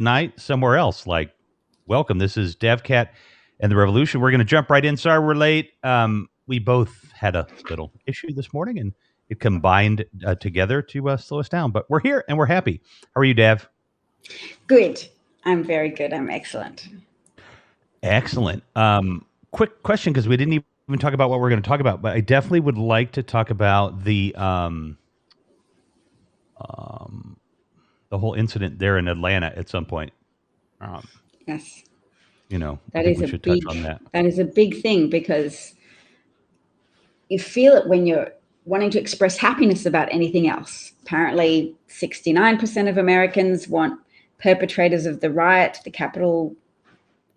night somewhere else. Like, welcome. This is DavKat and the Revolution. We're going to jump right in. Sorry we're late. We both had a little issue this morning, and it combined together to slow us down. But we're here, and we're happy. How are you, Dav? Good. I'm very good. I'm excellent. Excellent. Quick question, because we didn't even talk about what we're going to talk about, but I definitely would like to talk about the whole incident there in Atlanta at some point. Yes. I think we should touch on that. That is a big thing, because you feel it when you're wanting to express happiness about anything else. Apparently, 69% of Americans want perpetrators of the riot, the Capitol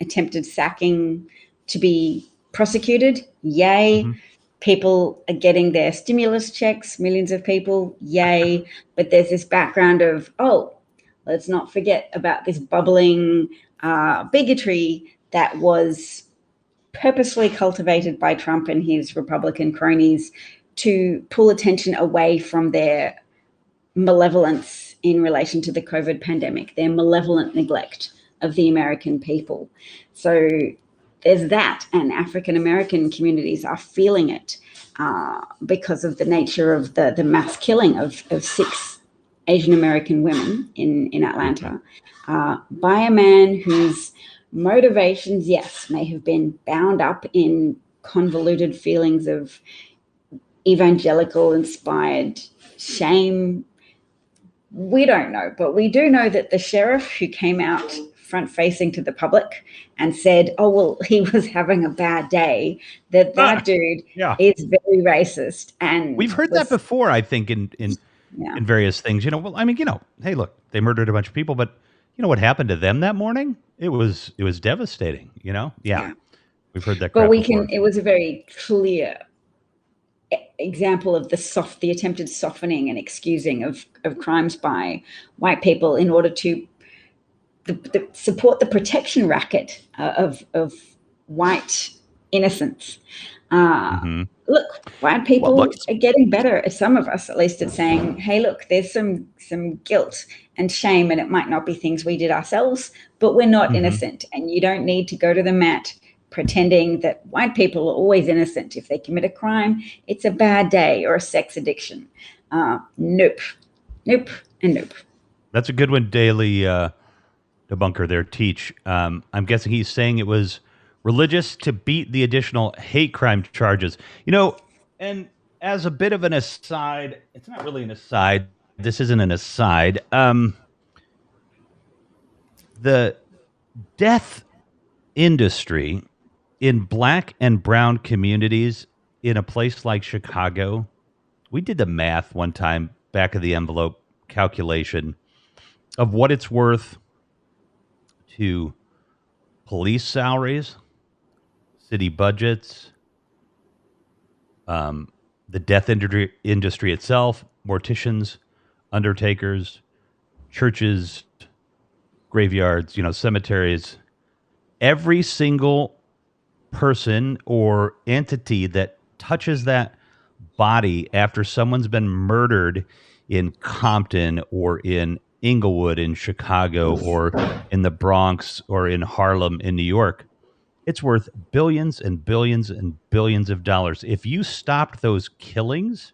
attempted sacking, to be prosecuted. Yay. Mm-hmm. People are getting their stimulus checks, millions of people. Yay. But there's this background of, let's not forget about this bubbling bigotry that was purposely cultivated by Trump and his Republican cronies to pull attention away from their malevolence in relation to the COVID pandemic, their malevolent neglect of the American people. So there's that, and African American communities are feeling it because of the nature of the mass killing of 6 Asian American women in Atlanta by a man whose motivations, yes, may have been bound up in convoluted feelings of evangelical-inspired shame. We don't know, but we do know that the sheriff who came out front-facing to the public and said, he was having a bad day, that dude is very racist. And we've heard that before, I think, in various things. Hey, look, they murdered a bunch of people, but you know what happened to them that morning? It was devastating, Yeah. We've heard that crap before. It was a very clear example of the attempted softening and excusing of crimes by white people in order to support the protection racket of white innocence. Look, white people are getting better, some of us at least, at saying, hey, look, there's some guilt and shame, and it might not be things we did ourselves, but we're not innocent, and you don't need to go to the mat pretending that white people are always innocent. If they commit a crime, it's a bad day or a sex addiction. Nope, and nope. That's a good one, Daily Debunker there, Teach. I'm guessing he's saying it was religious to beat the additional hate crime charges. And as a bit of an aside, it's not really an aside. This isn't an aside. The death industry in Black and brown communities in a place like Chicago, we did the math one time, back of the envelope calculation of what it's worth to police salaries, city budgets, the death industry itself, morticians, undertakers, churches, graveyards, cemeteries. Every single person or entity that touches that body after someone's been murdered in Compton or in Inglewood in Chicago or in the Bronx or in Harlem in New York, it's worth billions and billions and billions of dollars. If you stopped those killings,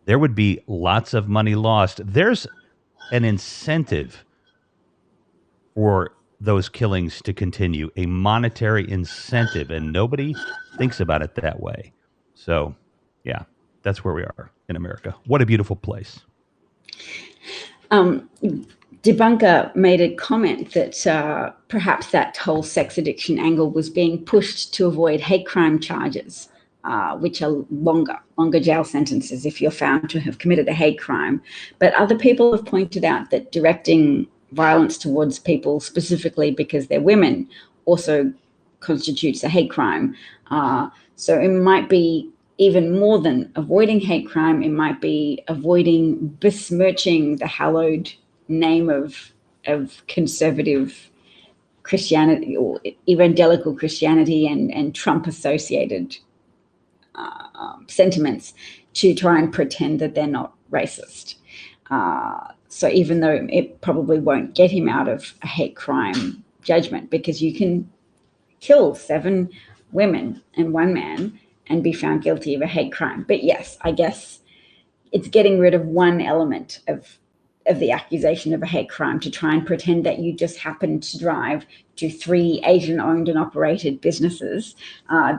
there would be lots of money lost. There's an incentive for those killings to continue, a monetary incentive, and nobody thinks about it that way. So, yeah, that's where we are in America. What a beautiful place. Debunker made a comment that perhaps that whole sex addiction angle was being pushed to avoid hate crime charges, which are longer jail sentences if you're found to have committed a hate crime. But other people have pointed out that directing violence towards people specifically because they're women also constitutes a hate crime. So it might be even more than avoiding hate crime. It might be avoiding besmirching the hallowed name of conservative Christianity or evangelical Christianity and Trump associated sentiments to try and pretend that they're not racist. So even though it probably won't get him out of a hate crime judgment, because you can kill 7 women and 1 man and be found guilty of a hate crime. But yes, I guess it's getting rid of one element of the accusation of a hate crime to try and pretend that you just happened to drive to 3 Asian-owned and operated businesses,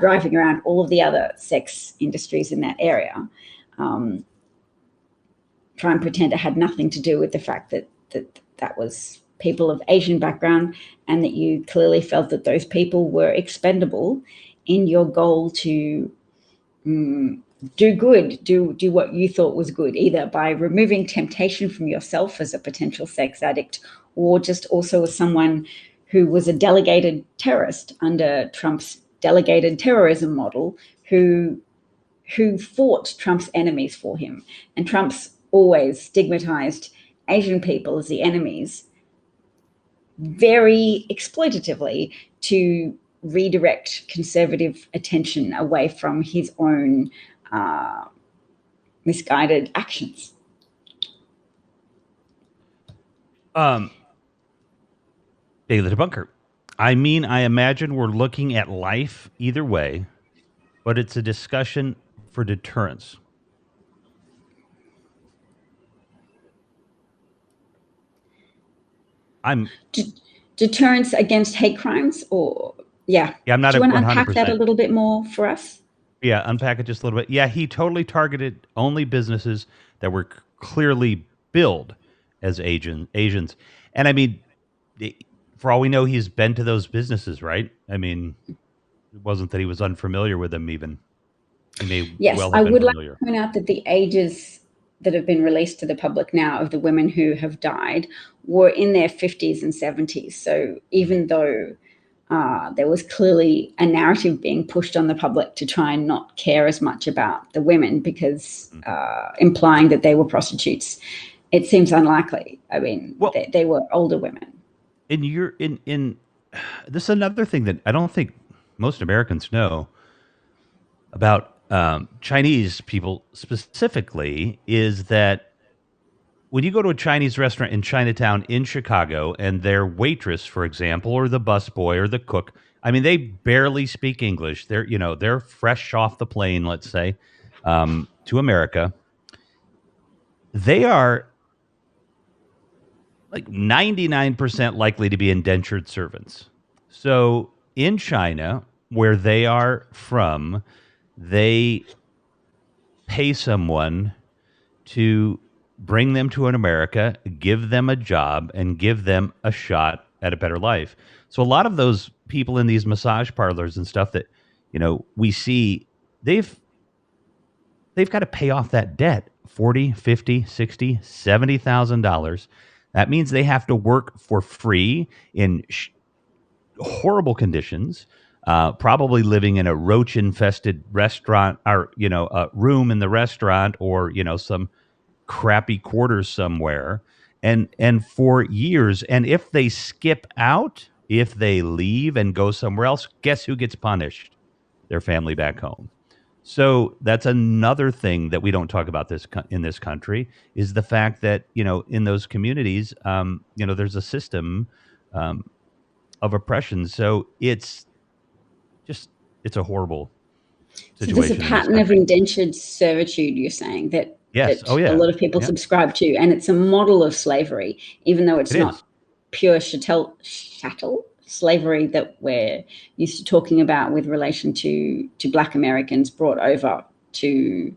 driving around all of the other sex industries in that area. Try and pretend it had nothing to do with the fact that was people of Asian background, and that you clearly felt that those people were expendable in your goal to do good, do what you thought was good, either by removing temptation from yourself as a potential sex addict, or just also as someone who was a delegated terrorist under Trump's delegated terrorism model, who fought Trump's enemies for him. And Trump's always stigmatized Asian people as the enemies very exploitatively to redirect conservative attention away from his own misguided actions. Daily Debunker. I mean, I imagine we're looking at life either way, but it's a discussion for deterrence. Deterrence against hate crimes, or yeah. I'm not. Do you want to 100%. unpack that a little bit more for us? Yeah, unpack it just a little bit. Yeah, he totally targeted only businesses that were clearly billed as Asians. And I mean, for all we know, he's been to those businesses, right? I mean, it wasn't that he was unfamiliar with them even. He may Yes, well I have been would like familiar. to point out that the ages that have been released to the public now of the women who have died were in their 50s and 70s. So even though there was clearly a narrative being pushed on the public to try and not care as much about the women, because implying that they were prostitutes, it seems unlikely. I mean, Well, they were older women. In this is another thing that I don't think most Americans know about Chinese people specifically, is that when you go to a Chinese restaurant in Chinatown in Chicago and their waitress, for example, or the busboy or the cook, I mean, they barely speak English. They're fresh off the plane, let's say, to America. They are like 99% likely to be indentured servants. So in China, where they are from, they pay someone to bring them to an America, give them a job, and give them a shot at a better life. So a lot of those people in these massage parlors and stuff that we see, they've got to pay off that debt, 40, 50, 60, $70,000. That means they have to work for free in horrible conditions, probably living in a roach infested restaurant, or a room in the restaurant, or some crappy quarters somewhere, and for years. And if they skip out, if they leave and go somewhere else, guess who gets punished? Their family back home. So that's another thing that we don't talk about in this country, is the fact that in those communities, there's a system of oppression. So it's a horrible So there's a situation in this pattern of country. indentured servitude, you're saying, that Yes. Oh a yeah. lot of people Yeah. subscribe to, and it's a model of slavery, even though it's It not is. pure chattel slavery that we're used to talking about with relation to Black Americans brought over to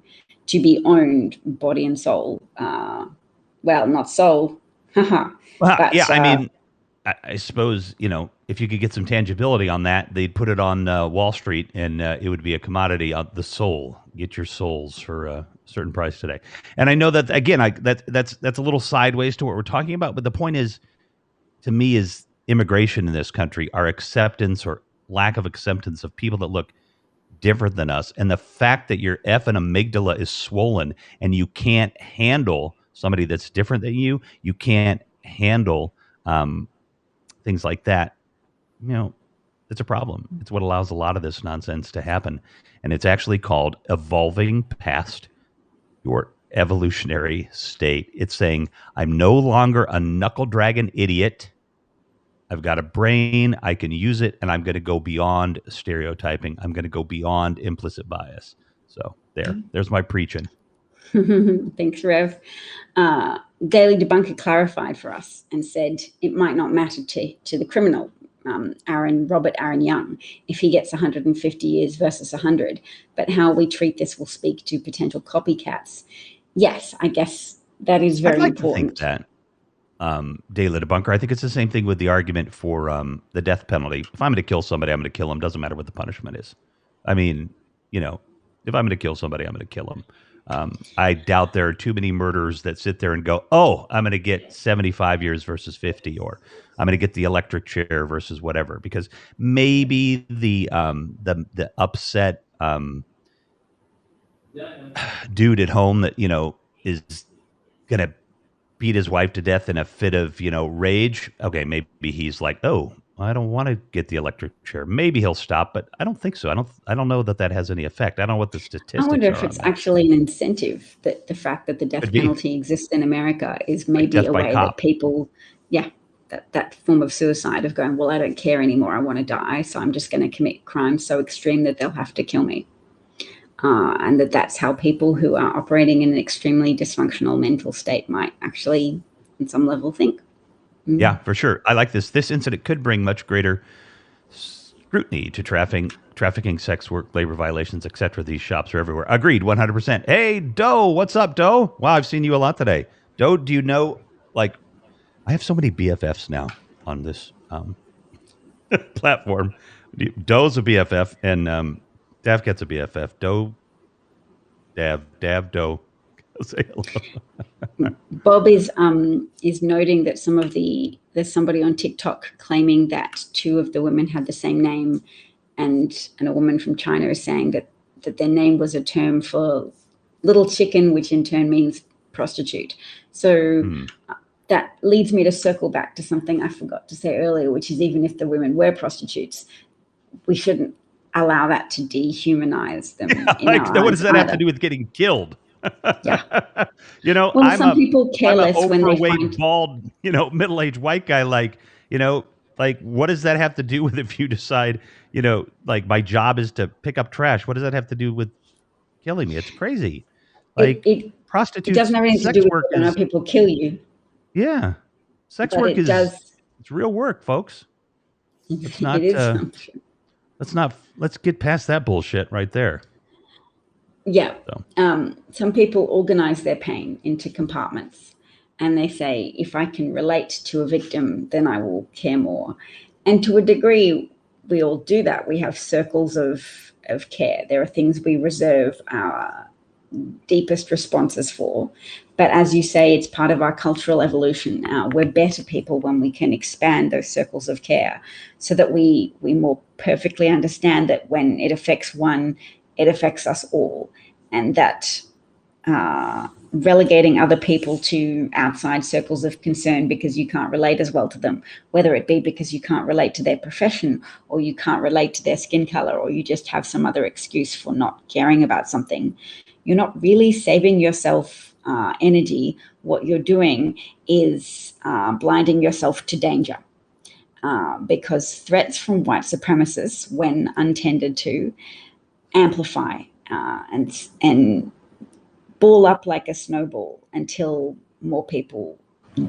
be owned body and soul. Well, not soul, haha, Well, yeah. but I mean, I suppose if you could get some tangibility on that, they'd put it on Wall Street, and it would be a commodity. The soul, get your souls for a certain price today. And I know that, again, that's a little sideways to what we're talking about. But the point is, to me, is immigration in this country, our acceptance or lack of acceptance of people that look different than us, and the fact that your effing amygdala is swollen and you can't handle somebody that's different than you. You can't handle things like that. It's a problem. It's what allows a lot of this nonsense to happen. And it's actually called evolving past your evolutionary state. It's saying, I'm no longer a knuckle dragon idiot. I've got a brain. I can use it, and I'm going to go beyond stereotyping. I'm going to go beyond implicit bias. So there's my preaching. Thanks, Rev. Daily Debunker clarified for us and said it might not matter to the criminal, Robert Aaron Young, if he gets 150 years versus 100, but how we treat this will speak to potential copycats. Yes, I guess that is very important. To think that, Daily Debunker, I think it's the same thing with the argument for the death penalty. If I'm going to kill somebody, I'm going to kill them. Doesn't matter what the punishment is. I mean, if I'm going to kill somebody, I'm going to kill them. I doubt there are too many murderers that sit there and go, oh, I'm going to get 75 years versus 50, or I'm going to get the electric chair versus whatever, because maybe the upset dude at home that, is going to beat his wife to death in a fit of, rage. Okay, maybe he's like, oh, I don't want to get the electric chair. Maybe he'll stop, but I don't think so. I don't know that has any effect. I don't know what the statistics are. I wonder if it's actually an incentive, that the fact that the death penalty exists in America is maybe like a way that people, that form of suicide of going, well, I don't care anymore. I want to die. So I'm just going to commit crimes so extreme that they'll have to kill me. And that's how people who are operating in an extremely dysfunctional mental state might actually, on some level, think. Yeah, for sure. I like this. This incident could bring much greater scrutiny to trafficking, sex work, labor violations, etc. These shops are everywhere. Agreed, 100%. Hey, Doe, what's up, Doe? Wow, I've seen you a lot today. Doe, do you know, I have so many BFFs now on this platform. Doe's a BFF, and DavKat's a BFF. Doe, Dav, Doe. Say hello. Bob is noting that there's somebody on TikTok claiming that two of the women had the same name, and a woman from China is saying that their name was a term for little chicken, which in turn means prostitute. So that leads me to circle back to something I forgot to say earlier, which is even if the women were prostitutes, we shouldn't allow that to dehumanize them. What does that have to do with getting killed? Yeah. Well, some people care less when they find bald, middle-aged white guy. What does that have to do with if you decide, my job is to pick up trash? What does that have to do with killing me? It's crazy. Prostitutes. It doesn't have anything to do with whether or not people kill you. Yeah, sex work it's real work, folks. It's not. Let's get past that bullshit right there. Yeah. So. Some people organize their pain into compartments, and they say, if I can relate to a victim, then I will care more. And to a degree, we all do that. We have circles of care. There are things we reserve our deepest responses for. But as you say, it's part of our cultural evolution now. We're better people when we can expand those circles of care so that we more perfectly understand that when it affects one, it affects us all, and that relegating other people to outside circles of concern because you can't relate as well to them, whether it be because you can't relate to their profession, or you can't relate to their skin color, or you just have some other excuse for not caring about something, you're not really saving yourself energy. What you're doing is blinding yourself to danger. Because threats from white supremacists, when untended to, amplify and ball up like a snowball until more people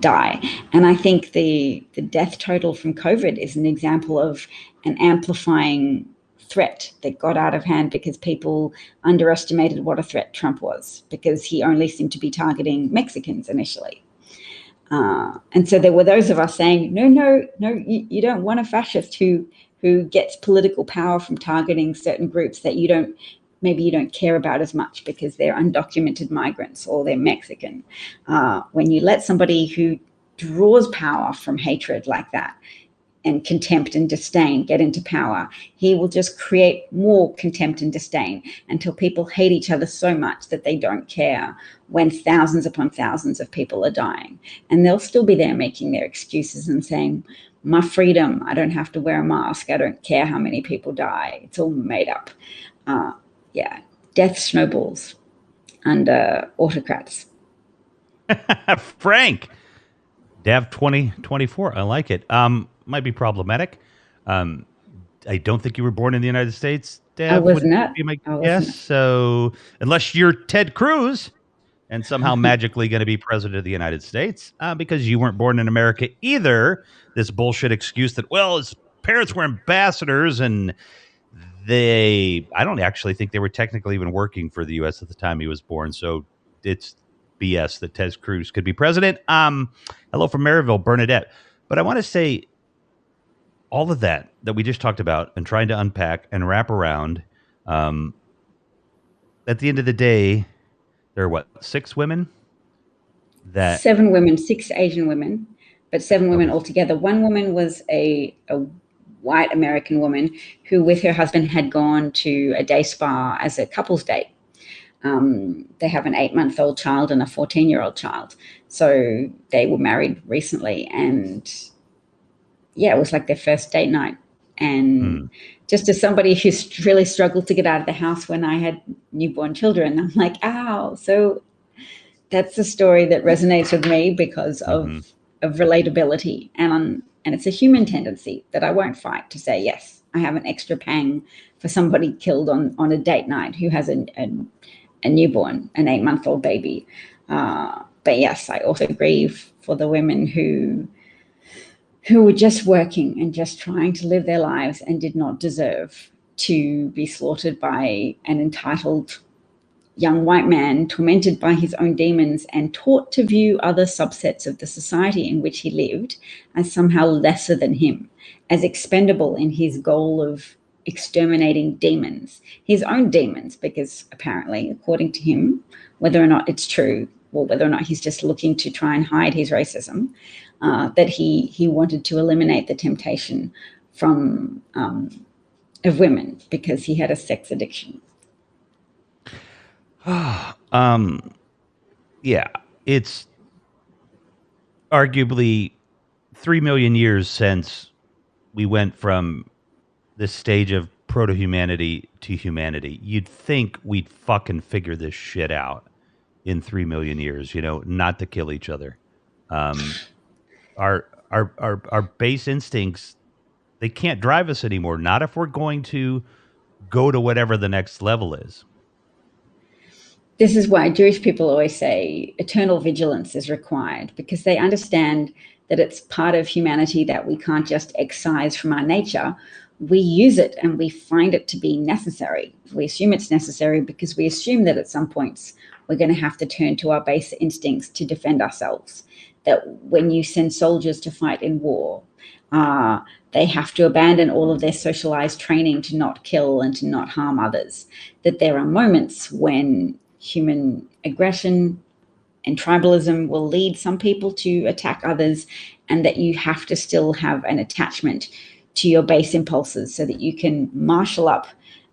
die. And I think the death total from COVID is an example of an amplifying threat that got out of hand because people underestimated what a threat Trump was, because he only seemed to be targeting Mexicans initially. And so there were those of us saying, no, you don't want a fascist who gets political power from targeting certain groups that you don't care about as much because they're undocumented migrants or they're Mexican. When you let somebody who draws power from hatred like that and contempt and disdain get into power, he will just create more contempt and disdain until people hate each other so much that they don't care when thousands upon thousands of people are dying. And they'll still be there making their excuses and saying, my freedom, I don't have to wear a mask, I don't care how many people die, it's all made up. Death snowballs. under autocrats. Frank, Dav 2024. I like it. Might be problematic. Um, I don't think you were born in the United States, I Dav, was would not. be my I was guess. not. So, unless you're Ted Cruz and somehow magically going to be president of the United States, because you weren't born in America either, this bullshit excuse that, well, his parents were ambassadors and I don't actually think they were technically even working for the U.S. at the time he was born. So it's BS that Ted Cruz could be president. Hello from Maryville, Bernadette. But I want to say all of that we just talked about and trying to unpack and wrap around. Um, at the end of the day, there are what, 6 women that 7 women, 6 Asian women, but 7 women okay. altogether. One woman was a white American woman who, with her husband, had gone to a day spa as a couple's date. They have an 8-month-old child and a 14-year-old child. So they were married recently, and yeah, it was like their first date night. And Hmm. just as somebody who's really struggled to get out of the house when I had newborn children, I'm like, ow. So that's a story that resonates with me because Mm-hmm. of relatability, and it's a human tendency that I won't fight to say yes. I have an extra pang for somebody killed on a date night who has a newborn, an 8-month-old baby. But yes, I also grieve for the women who were just working and just trying to live their lives and did not deserve to be slaughtered by an entitled young white man tormented by his own demons and taught to view other subsets of the society in which he lived as somehow lesser than him, as expendable in his goal of exterminating demons, his own demons, because apparently, according to him, whether or not it's true or whether or not he's just looking to try and hide his racism, that he wanted to eliminate the temptation from of women because he had a sex addiction. um, yeah, it's arguably 3 million years since we went from this stage of proto humanity to humanity. You'd think we'd fucking figure this shit out in 3 million years, not to kill each other. Um, our base instincts, they can't drive us anymore. Not if we're going to go to whatever the next level is. This is why Jewish people always say eternal vigilance is required, because they understand that it's part of humanity that we can't just excise from our nature. We use it and we find it to be necessary. We assume it's necessary because we assume that at some points we're going to have to turn to our base instincts to defend ourselves. That when you send soldiers to fight in war, they have to abandon all of their socialized training to not kill and to not harm others. That there are moments when human aggression and tribalism will lead some people to attack others, and that you have to still have an attachment to your base impulses so that you can marshal up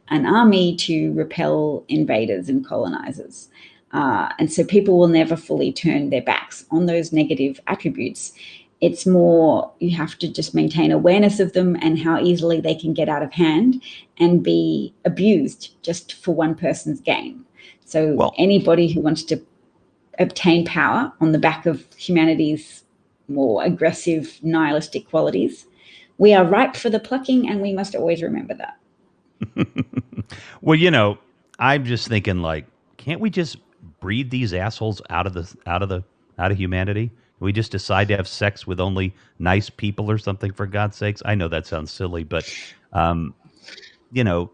an army to repel invaders and colonizers. And so people will never fully turn their backs on those negative attributes. It's more you have to just maintain awareness of them and how easily they can get out of hand and be abused just for one person's gain. So Well, anybody who wants to obtain power on the back of humanity's more aggressive nihilistic qualities, we are ripe for the plucking, and we must always remember that. well, I'm just thinking like, can't we just breed these assholes out of humanity? Can we just decide to have sex with only nice people or something, for God's sakes? I know that sounds silly, but um, you know,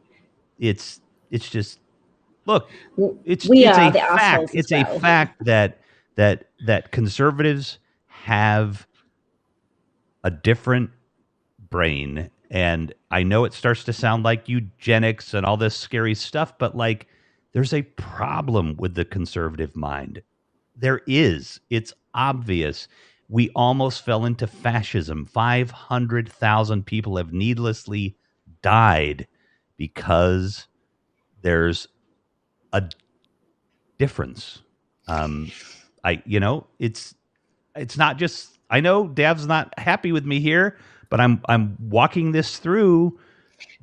it's just look, We it's are a the fact. assholes as It's a well. fact that conservatives have a different brain. And I know it starts to sound like eugenics and all this scary stuff, but like there's a problem with the conservative mind. There is. It's obvious. We almost fell into fascism. 500,000 people have needlessly died because there's a difference. Um, it's not just. I know Dav's not happy with me here, but I'm walking this through.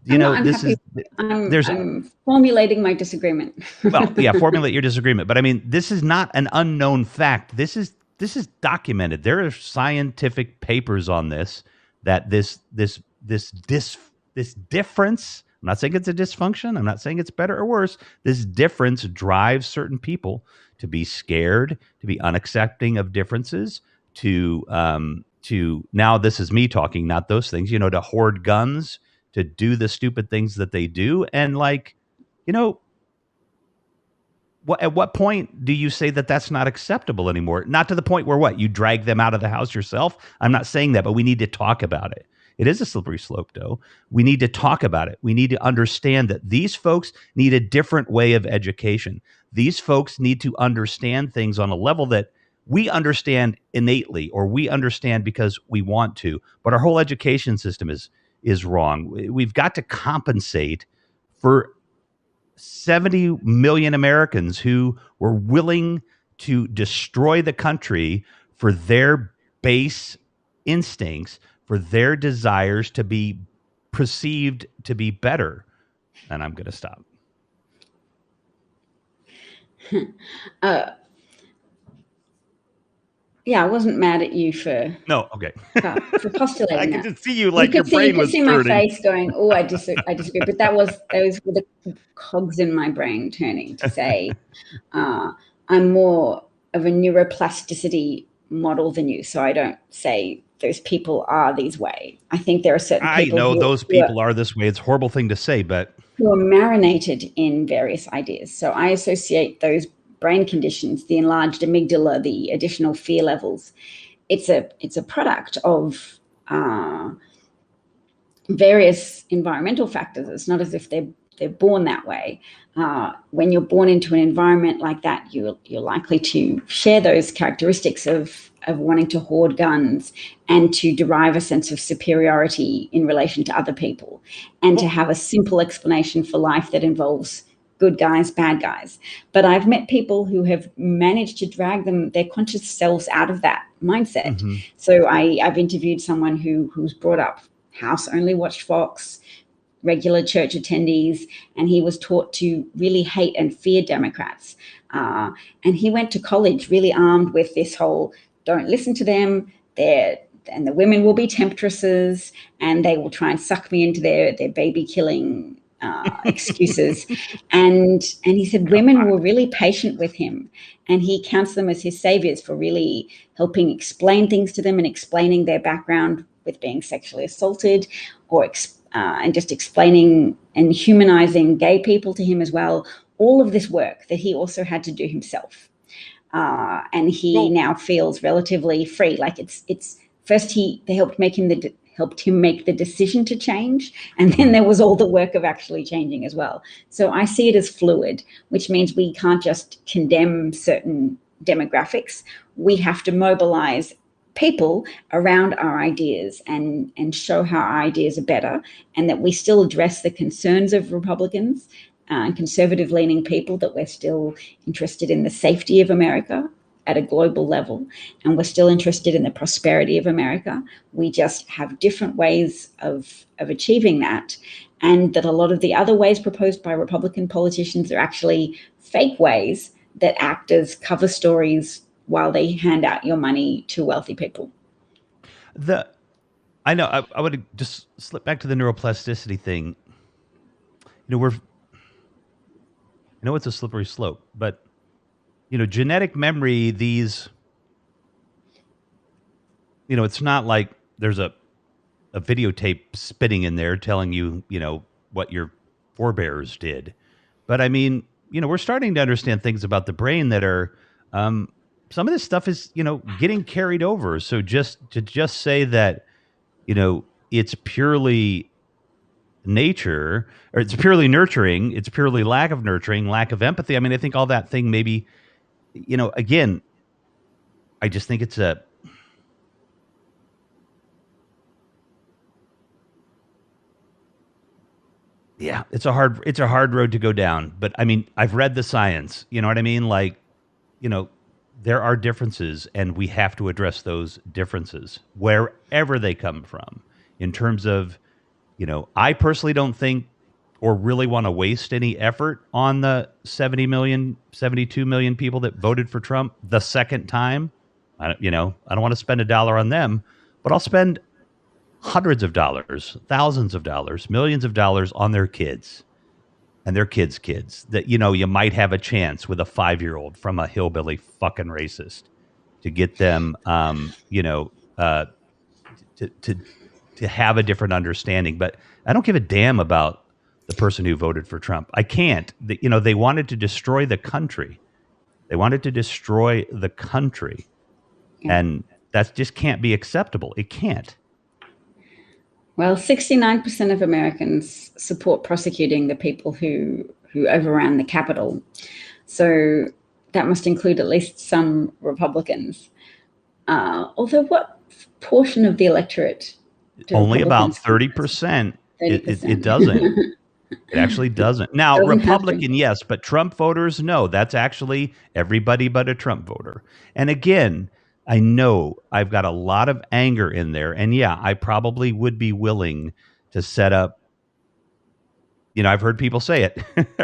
I'm not this unhappy. is there's I'm formulating my disagreement. well, yeah, formulate your disagreement, but I mean, this is not an unknown fact. This is documented. There are scientific papers on this that this difference. I'm not saying it's a dysfunction. I'm not saying it's better or worse. This difference drives certain people to be scared, to be unaccepting of differences, to now this is me talking, not those things. To hoard guns, to do the stupid things that they do, and you know at what point do you say that that's not acceptable anymore? Not to the point where what? You drag them out of the house yourself? I'm not saying that, but we need to talk about it. It is a slippery slope, though. We need to talk about it. We need to understand that these folks need a different way of education. These folks need to understand things on a level that we understand innately, or we understand because we want to. But our whole education system is wrong. We've got to compensate for 70 million Americans who were willing to destroy the country for their base instincts, for their desires to be perceived to be better. And I'm going to stop. uh, yeah, I wasn't mad at you for No, okay. for I postulating could that. just see you like your You brain could was see my turning. face going, "Oh, I disagree." But those were the cogs in my brain turning to say, I'm more of a neuroplasticity model than you, so I don't say those people are these way. I think there are certain I people know who, those people are this way. It's a horrible thing to say, but who are marinated in various ideas. So I associate those brain conditions, the enlarged amygdala, the additional fear levels. It's a product of various environmental factors. It's not as if they're born that way. When you're born into an environment like that, you're likely to share those characteristics of wanting to hoard guns and to derive a sense of superiority in relation to other people, and to have a simple explanation for life that involves good guys, bad guys. But I've met people who have managed to drag their conscious selves out of that mindset. mm-hmm. So I've interviewed someone who's brought up house only watched Fox, regular church attendees, and he was taught to really hate and fear Democrats. And he went to college really armed with this whole don't listen to them, and the women will be temptresses, and they will try and suck me into their baby killing excuses. And he said women were really patient with him, and he counts them as his saviors for really helping explain things to them and explaining their background with being sexually assaulted, or and just explaining and humanizing gay people to him as well. All of this work that he also had to do himself. And he now feels relatively free. Like it's first they helped him make the decision to change, and then there was all the work of actually changing as well. So I see it as fluid, which means we can't just condemn certain demographics. We have to mobilize people around our ideas and show how our ideas are better, and that we still address the concerns of Republicans and conservative leaning people, that we're still interested in the safety of America at a global level, and we're still interested in the prosperity of America. We just have different ways of achieving that, and that a lot of the other ways proposed by Republican politicians are actually fake ways that act as cover stories while they hand out your money to wealthy people. I know I would just slip back to the neuroplasticity thing. I know it's a slippery slope, but genetic memory, it's not like there's a videotape spinning in there telling you, what your forebears did. But I mean, we're starting to understand things about the brain that are, some of this stuff is, getting carried over. So just say that, it's purely nature, or it's purely nurturing, it's purely lack of nurturing, lack of empathy. I mean, I think all that thing maybe, again, I just think it's it's a hard road to go down. But I mean, I've read the science, you know what I mean? Like, you know, there are differences, and we have to address those differences wherever they come from, in terms of I personally don't think or really want to waste any effort on the 70 million, 72 million people that voted for Trump the second time. I don't want to spend a dollar on them, but I'll spend hundreds of dollars, thousands of dollars, millions of dollars on their kids and their kids that, you might have a chance with a 5-year-old from a hillbilly fucking racist to get them, to, to, to have a different understanding. But I don't give a damn about the person who voted for Trump. I can't. They wanted to destroy the country. They wanted to destroy the country. Yeah. And that just can't be acceptable. It can't. Well, 69% of Americans support prosecuting the people who overran the Capitol. So that must include at least some Republicans. Although what portion of the electorate do Only about Republicans 30%. 30%. It doesn't. It actually doesn't. Now, Doesn't have to. Republican, yes, but Trump voters, no. That's actually everybody but a Trump voter. And again, I know I've got a lot of anger in there. And yeah, I probably would be willing to set up, I've heard people say it,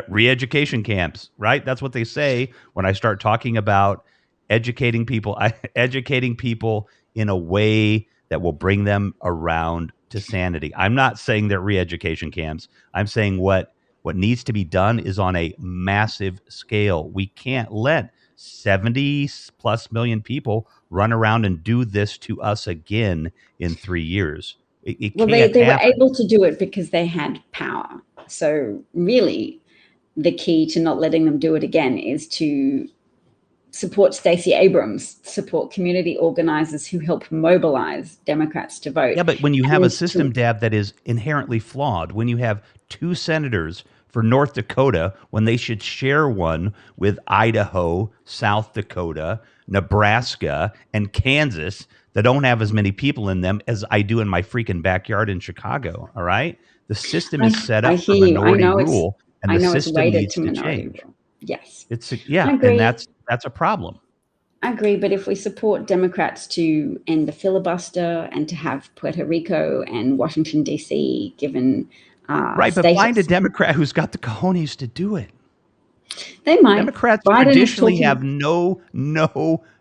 re-education camps, right? That's what they say when I start talking about educating people, educating people in a way that will bring them around to sanity. I'm not saying they're re-education camps. I'm saying what needs to be done is on a massive scale. We can't let 70 plus million people run around and do this to us again in 3 years. It Well, can't they were happen. able to do it because they had power. So really, the key to not letting them do it again is to support Stacey Abrams, support community organizers who help mobilize Democrats to vote. Yeah, but when you have a And system, Dab, that is inherently flawed, when you have 2 senators for North Dakota when they should share one with Idaho, South Dakota, Nebraska, and Kansas that don't have as many people in them as I do in my freaking backyard in Chicago, all right? The system is set I up for hear you. minority rule, and I the know it's system weighted needs to to minority change. rule. Yes, Yeah, I and agree. that's a problem. I agree, but if we support Democrats to end the filibuster and to have Puerto Rico and Washington, D.C. given Right, but find a status, Democrat who's got the cojones to do it. they might. Democrats Biden is traditionally talking. have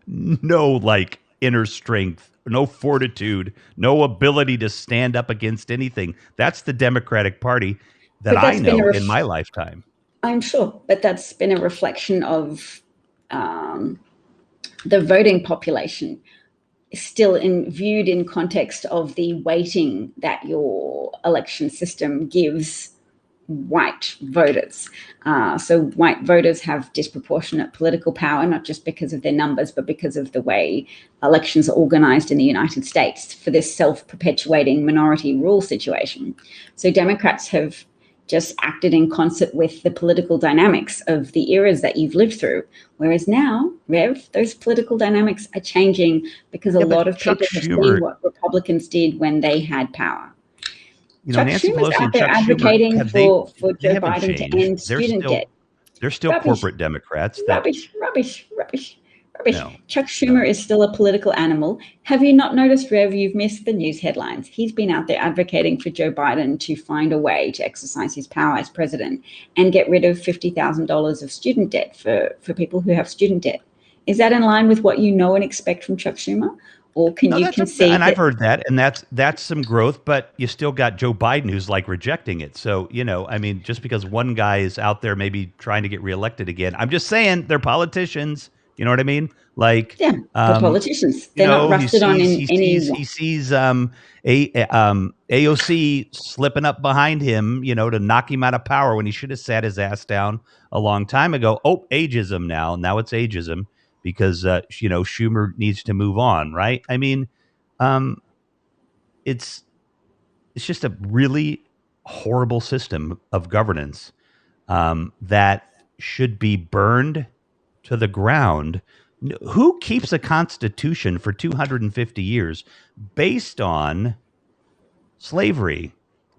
no like inner strength, no fortitude, no ability to stand up against anything. That's the Democratic Party that But I that's been know in my lifetime. I'm sure, but that's been a reflection of um, the voting population still viewed in context of the weighting that your election system gives white voters. So white voters have disproportionate political power, not just because of their numbers, but because of the way elections are organized in the United States for this self-perpetuating minority rule situation. So Democrats have just acted in concert with the political dynamics of the eras that you've lived through. Whereas now, Rev, those political dynamics are changing because a lot of Chuck people have Schumer, seen what Republicans did when they had power. Chuck Nancy Schumer's Pelosi out and there Chuck Schumer advocating have they for they Joe haven't Biden to changed. end student debt. They're still Rubbish, corporate Democrats that rubbish, rubbish, rubbish, rubbish. no. Chuck No. Schumer is still a political animal. Have you not noticed, Rev? You've missed the news headlines. He's been out there advocating for Joe Biden to find a way to exercise his power as president and get rid of $50,000 of student debt for people who have student debt. Is that in line with what you know and expect from Chuck Schumer? Or can No, you concede and I've that heard that, and that's some growth, but you still got Joe Biden who's like rejecting it. So, I mean, just because one guy is out there maybe trying to get reelected again, I'm just saying they're politicians. You know what I mean? Like, yeah, the politicians, they're not he rusted on sees in any. he sees AOC slipping up behind him, to knock him out of power when he should have sat his ass down a long time ago. Oh, ageism now. Now it's ageism because Schumer needs to move on, right? I mean, it's just a really horrible system of governance that should be burned to the ground. Who keeps a constitution for 250 years based on slavery,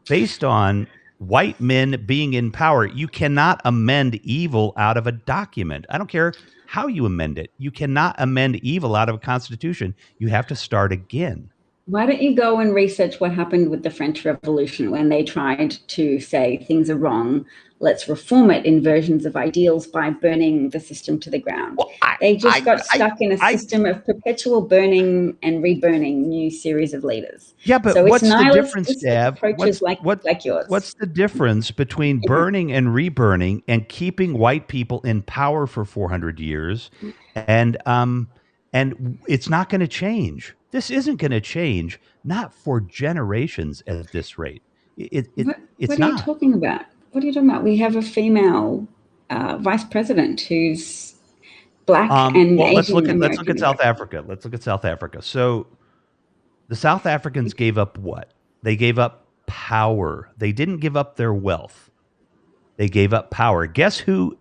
based on white men being in power? You cannot amend evil out of a document. I don't care how you amend it. You cannot amend evil out of a constitution. You have to start again. Why don't you go and research what happened with the French Revolution when they tried to say things are wrong, let's reform it in versions of ideals by burning the system to the ground. Well, They just got stuck in a I, system of perpetual burning and reburning new series of leaders. yeah, but So it's what's the difference, nihilistic Dab? approaches like yours. What's the difference between burning and reburning and keeping white people in power for 400 years, and it's not going to change. This isn't going to change, not for generations at this rate. It's What are you not. talking about? What are you talking about? We have a female vice president who's black and Well, Asian let's look at American. South Africa. Let's look at South Africa. So the South Africans gave up what? They gave up power. They didn't give up their wealth. They gave up power. Guess who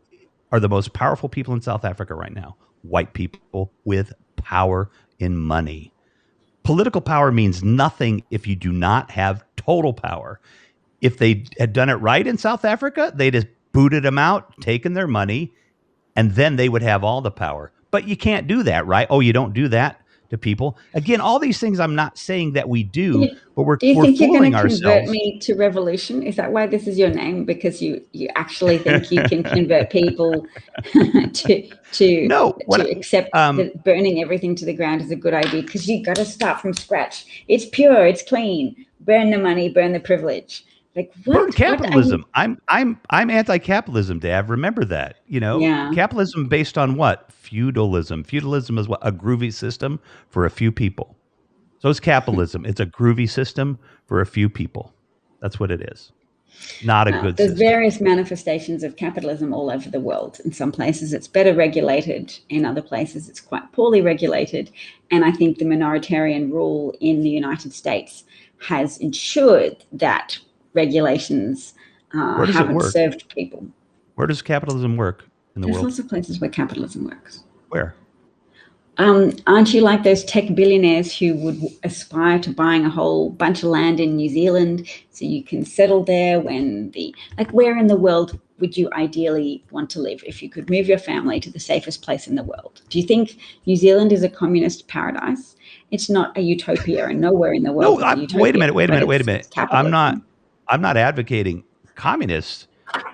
are the most powerful people in South Africa right now? White people with power in money. Political power means nothing if you do not have total power. If they had done it right in South Africa, they'd have booted them out, taken their money, and then they would have all the power. But you can't do that, right? Oh, you don't do that to people. Again, all these things I'm not saying that we do, but Do you we're think you're going fooling to convert ourselves. me to revolution? Is that why this is your name? Because you actually think you can convert people to No, to what accept that burning everything to the ground is a good idea? Because you got to start from scratch. It's pure. It's clean. Burn the money. Burn the privilege. Like what? burn What are you? capitalism. I'm anti-capitalism, Dav. Remember that. Yeah. Capitalism based on what? Feudalism. Feudalism is what? A groovy system for a few people. So is capitalism. It's a groovy system for a few people. That's what it is. Not a good There's system. various manifestations of capitalism all over the world. In some places, it's better regulated. In other places, it's quite poorly regulated. And I think the minoritarian rule in the United States has ensured that regulations Where does it haven't work? served people. Where does capitalism work in the There's world? lots of places where capitalism works. Where? Aren't you like those tech billionaires who would aspire to buying a whole bunch of land in New Zealand so you can settle there where in the world would you ideally want to live if you could move your family to the safest place in the world? Do you think New Zealand is a communist paradise? It's not a utopia, and nowhere in the world No, is a wait a utopia. minute, wait a But minute, wait a it's minute. capitalism. I'm not advocating communists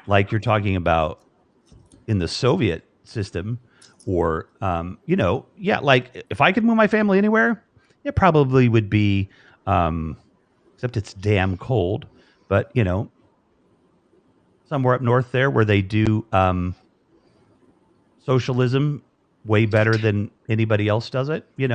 like you're talking about in the Soviet system, or yeah, like if I could move my family anywhere, it probably would be, except it's damn cold, but somewhere up north there where they do socialism way better than anybody else does it. They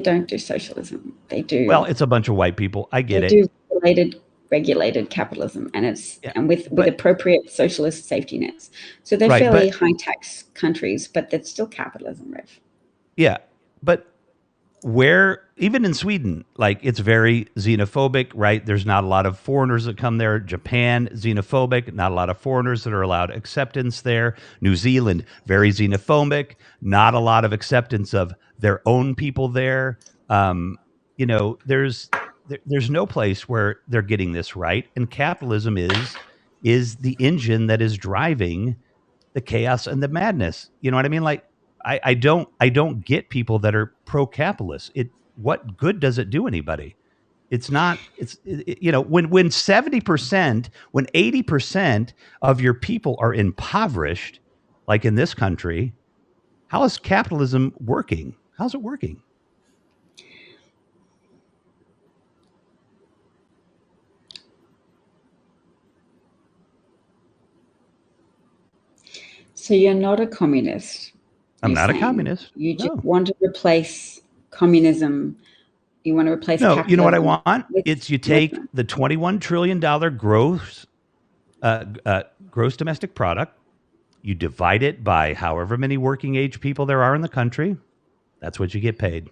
don't do socialism. They Well, do it's a bunch of white people. I they get it. do regulated capitalism, and it's Yeah, and with but appropriate socialist safety nets. So they're right, fairly but high tax countries, but that's still capitalism, Rev. yeah, but where even in Sweden, like it's very xenophobic, right? There's not a lot of foreigners that come there. Japan, xenophobic, not a lot of foreigners that are allowed acceptance there. New Zealand, very xenophobic, not a lot of acceptance of their own people there. There's no place where they're getting this right, and capitalism is the engine that is driving the chaos and the madness. You know what I mean? Like I don't get people that are pro-capitalist. What good does it do anybody? It's not. When 70%, when 80% of your people are impoverished, like in this country, how is capitalism working? How's it working? So you're not a communist, I'm you're not a saying. communist. You just No. want to replace communism. You want to replace No, you know what I capitalism want? with It's you take communism. the $21 trillion gross domestic product, you divide it by however many working age people there are in the country. That's what you get paid.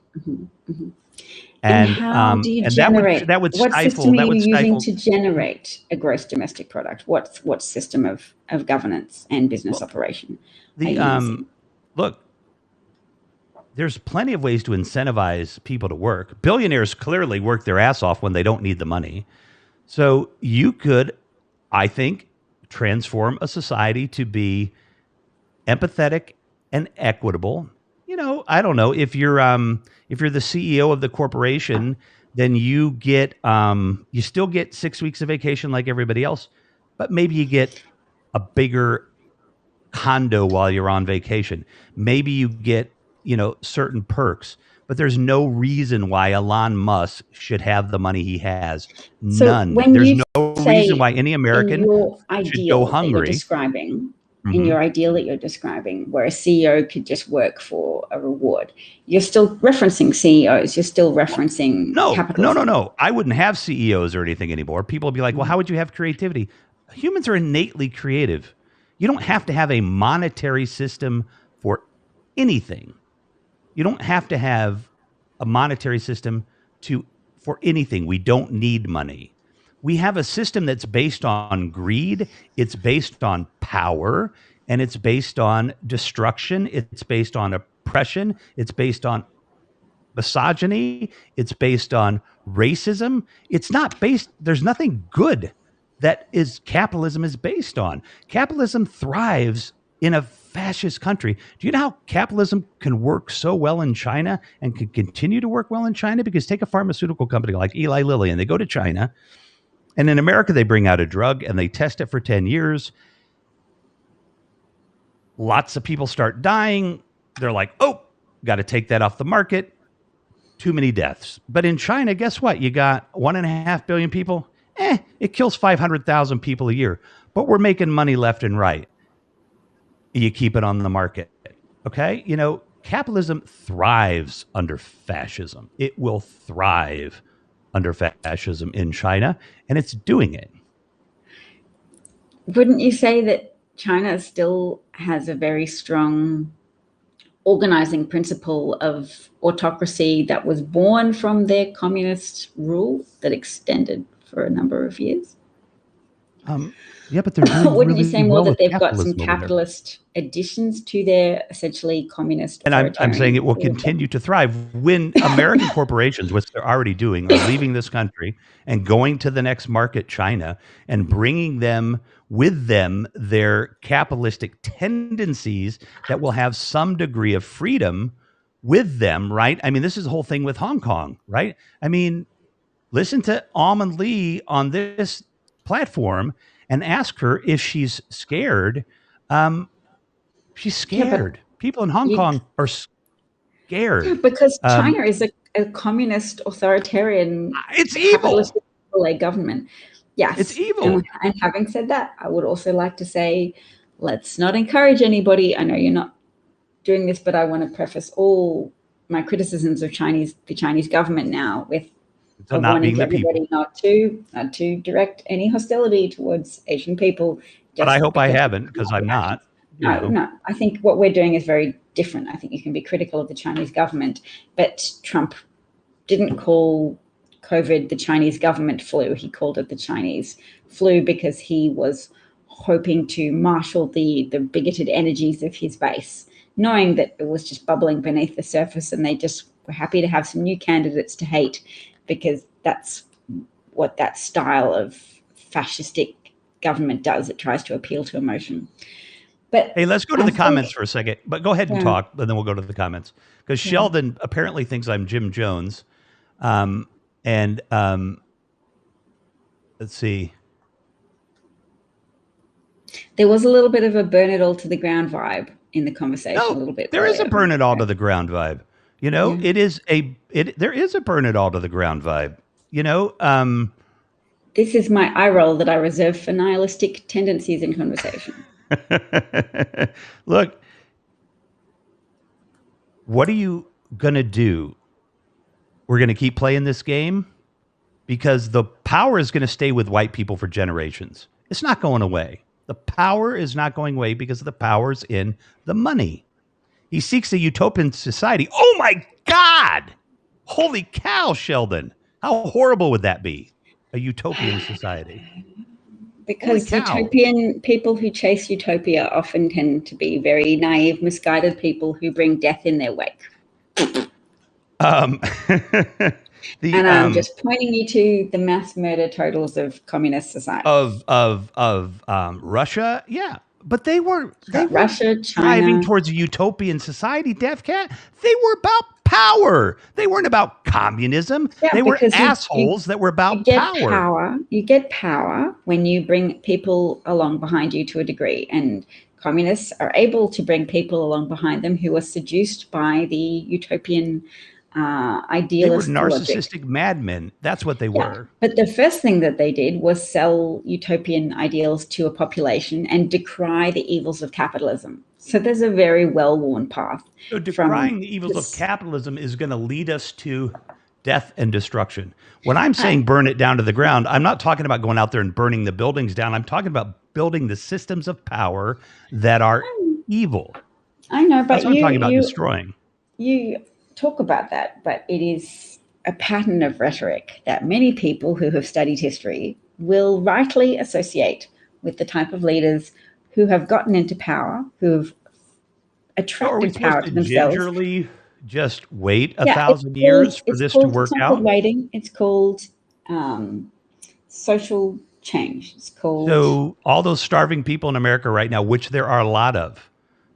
And And how do you that would generate? that would What stifle system are that you would using stifle. to generate a gross domestic product? What system of governance and business Well, operation are the you using? look, there's plenty of ways to incentivize people to work. Billionaires clearly work their ass off when they don't need the money. So you could, I think, transform a society to be empathetic and equitable. I don't know if you're the CEO of the corporation then you still get 6 weeks of vacation like everybody else, but maybe you get a bigger condo while you're on vacation. Maybe you get, certain perks, but there's no reason why Elon Musk should have the money he has. So None. when There's you no reason say why any in American your should go ideal that you're hungry. describing, in Hmm. your ideal that you're describing, where a CEO could just work for a reward, you're still referencing CEOs, you're still referencing No, no, no, capitalism. no. I wouldn't have CEOs or anything anymore. People would be like, well, how would you have creativity? Humans are innately creative. You don't have to have a monetary system for anything. You don't have to have a monetary system to for anything. We don't need money. We have a system that's based on greed, it's based on power, and it's based on destruction, it's based on oppression, it's based on misogyny, it's based on racism. It's not based, there's nothing good that is capitalism is based on. Capitalism thrives in a fascist country. Do you know how capitalism can work so well in China and can continue to work well in China? Because take a pharmaceutical company like Eli Lilly and they go to China, and in America they bring out a drug and they test it for 10 years. Lots of people start dying. They're like, "Oh, got to take that off the market." Too many deaths. But in China, guess what? You got 1.5 billion people. It kills 500,000 people a year. But we're making money left and right. You keep it on the market. Okay? Capitalism thrives under fascism. It will thrive under fascism in China, and it's doing it. Wouldn't you say that China still has a very strong organizing principle of autocracy that was born from their communist rule that extended for a number of years? Yeah, but they're doing Wouldn't you say really more well that with they've got some capitalism over there. capitalist additions to their essentially communist And I'm saying authoritarian it will rule of continue government? to thrive when American corporations, which they're already doing, are leaving this country and going to the next market, China, and bringing them with them their capitalistic tendencies that will have some degree of freedom with them, right? I mean, this is the whole thing with Hong Kong, right? I mean, listen to Almond Lee on this platform and ask her if she's scared. Um, she's Yeah, but scared. People in Hong you, Kong are yeah, scared. because Um, China is a communist, authoritarian, it's evil. capitalistic government. It's Yes, evil. and having said that, I would also like to say, let's not encourage anybody. I know you're not doing this, but I want to preface all my criticisms of the Chinese government now with It's a not warning being to the people. everybody not to direct any hostility towards Asian people But I just hope I because of haven't because Trump I'm actions. not. You No, know. no. I think what we're doing is very different. I think you can be critical of the Chinese government, but Trump didn't call COVID the Chinese government flu. He called it the Chinese flu because he was hoping to marshal the bigoted energies of his base, knowing that it was just bubbling beneath the surface and they just were happy to have some new candidates to hate because that's what that style of fascistic government does. It tries to appeal to emotion. But Hey, let's go to I the comments think, for a second. But go ahead and yeah, talk, and then we'll go to the comments. Because yeah. Sheldon apparently thinks I'm Jim Jones. Um, and let's see. There was a little bit of a burn it all to the ground vibe in the conversation a No, little bit there is a earlier. burn it all to the ground vibe. Yeah. There is a burn it all to the ground vibe. You know, This is my eye roll that I reserve for nihilistic tendencies in conversation. look, what are you gonna do? We're gonna keep playing this game because the power is gonna stay with white people for generations. It's not going away. The power is not going away because the power's in the money. He seeks a utopian society. Oh my God! Holy cow, Sheldon. How horrible would that be? A utopian society. Holy Because cow. utopian people who chase utopia often tend to be very naive, misguided people who bring death in their wake. Um, the And I'm just pointing you to the mass murder totals of communist societies. of Russia, yeah, but they were Russia, driving China. towards a utopian society. DevCat, they were about power. They weren't about communism. Yeah, They were because assholes that were you about get power. power. You get power when you bring people along behind you to a degree. And communists are able to bring people along behind them who are seduced by the utopian They were idealist logic. narcissistic madmen. That's what they Yeah. were. But the first thing that they did was sell utopian ideals to a population and decry the evils of capitalism. So there's a very well-worn path So from decrying the evils of this. capitalism is going to lead us to death and destruction. When I'm saying burn it down to the ground, I'm not talking about going out there and burning the buildings down. I'm talking about building the systems of power that are evil. I know, That's but what I'm talking about destroying. you talk about that, but it is a pattern of rhetoric that many people who have studied history will rightly associate with the type of leaders who have gotten into power, who have So are we attracted supposed power to to themselves. gingerly just wait a Yeah, thousand years for it's this to called, it's work not called out? waiting, it's called um, social change. It's called, So all those starving people in America right now, which there are a lot of,